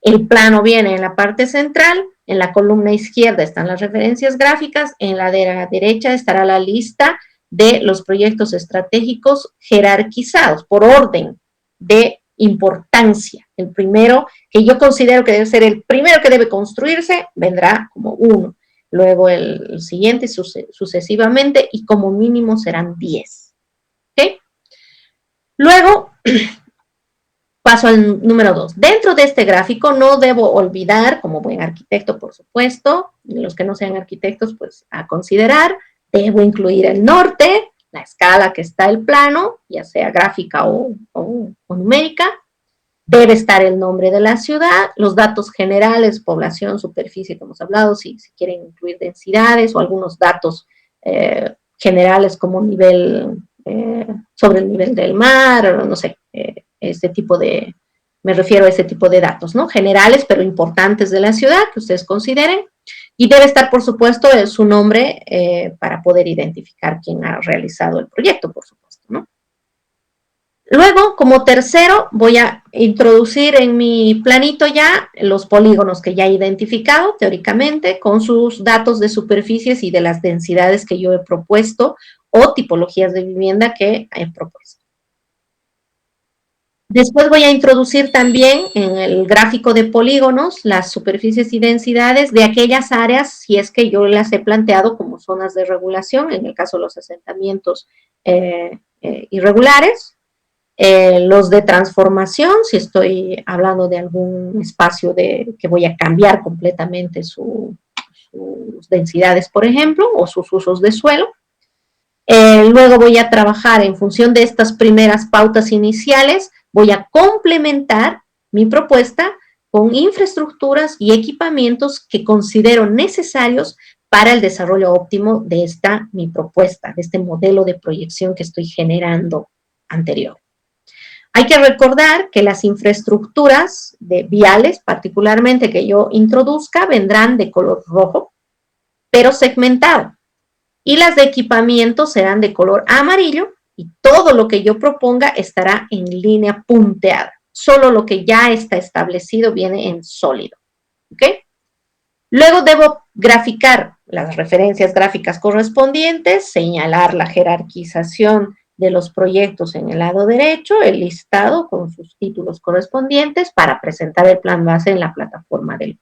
El plano viene en la parte central. En la columna izquierda están las referencias gráficas. En la derecha estará la lista de los proyectos estratégicos jerarquizados por orden de importancia. El primero que yo considero que debe ser el primero que debe construirse vendrá como 1. Luego el siguiente sucesivamente y como mínimo serán 10. ¿Okay? Luego paso al número 2. Dentro de este gráfico no debo olvidar, como buen arquitecto por supuesto, los que no sean arquitectos pues a considerar, debo incluir el norte, la escala que está el plano, ya sea gráfica o numérica. Debe estar el nombre de la ciudad, los datos generales, población, superficie, como hemos hablado, si quieren incluir densidades o algunos datos generales como nivel, sobre el nivel del mar, o no sé, me refiero a ese tipo de datos, ¿no? Generales, pero importantes de la ciudad, que ustedes consideren. Y debe estar, por supuesto, su nombre para poder identificar quién ha realizado el proyecto, por supuesto, ¿no? Luego, como tercero, voy a introducir en mi planito ya los polígonos que ya he identificado teóricamente con sus datos de superficies y de las densidades que yo he propuesto o tipologías de vivienda que he propuesto. Después voy a introducir también en el gráfico de polígonos las superficies y densidades de aquellas áreas, si es que yo las he planteado como zonas de regulación, en el caso de los asentamientos irregulares. Los de transformación, si estoy hablando de algún espacio que voy a cambiar completamente sus densidades, por ejemplo, o sus usos de suelo. Luego voy a trabajar en función de estas primeras pautas iniciales, voy a complementar mi propuesta con infraestructuras y equipamientos que considero necesarios para el desarrollo óptimo de mi propuesta, de este modelo de proyección que estoy generando anterior. Hay que recordar que las infraestructuras de viales, particularmente que yo introduzca, vendrán de color rojo, pero segmentado. Y las de equipamiento serán de color amarillo y todo lo que yo proponga estará en línea punteada. Solo lo que ya está establecido viene en sólido. ¿Ok? Luego debo graficar las referencias gráficas correspondientes, señalar la jerarquización de los proyectos en el lado derecho, el listado con sus títulos correspondientes para presentar el plan base en la plataforma del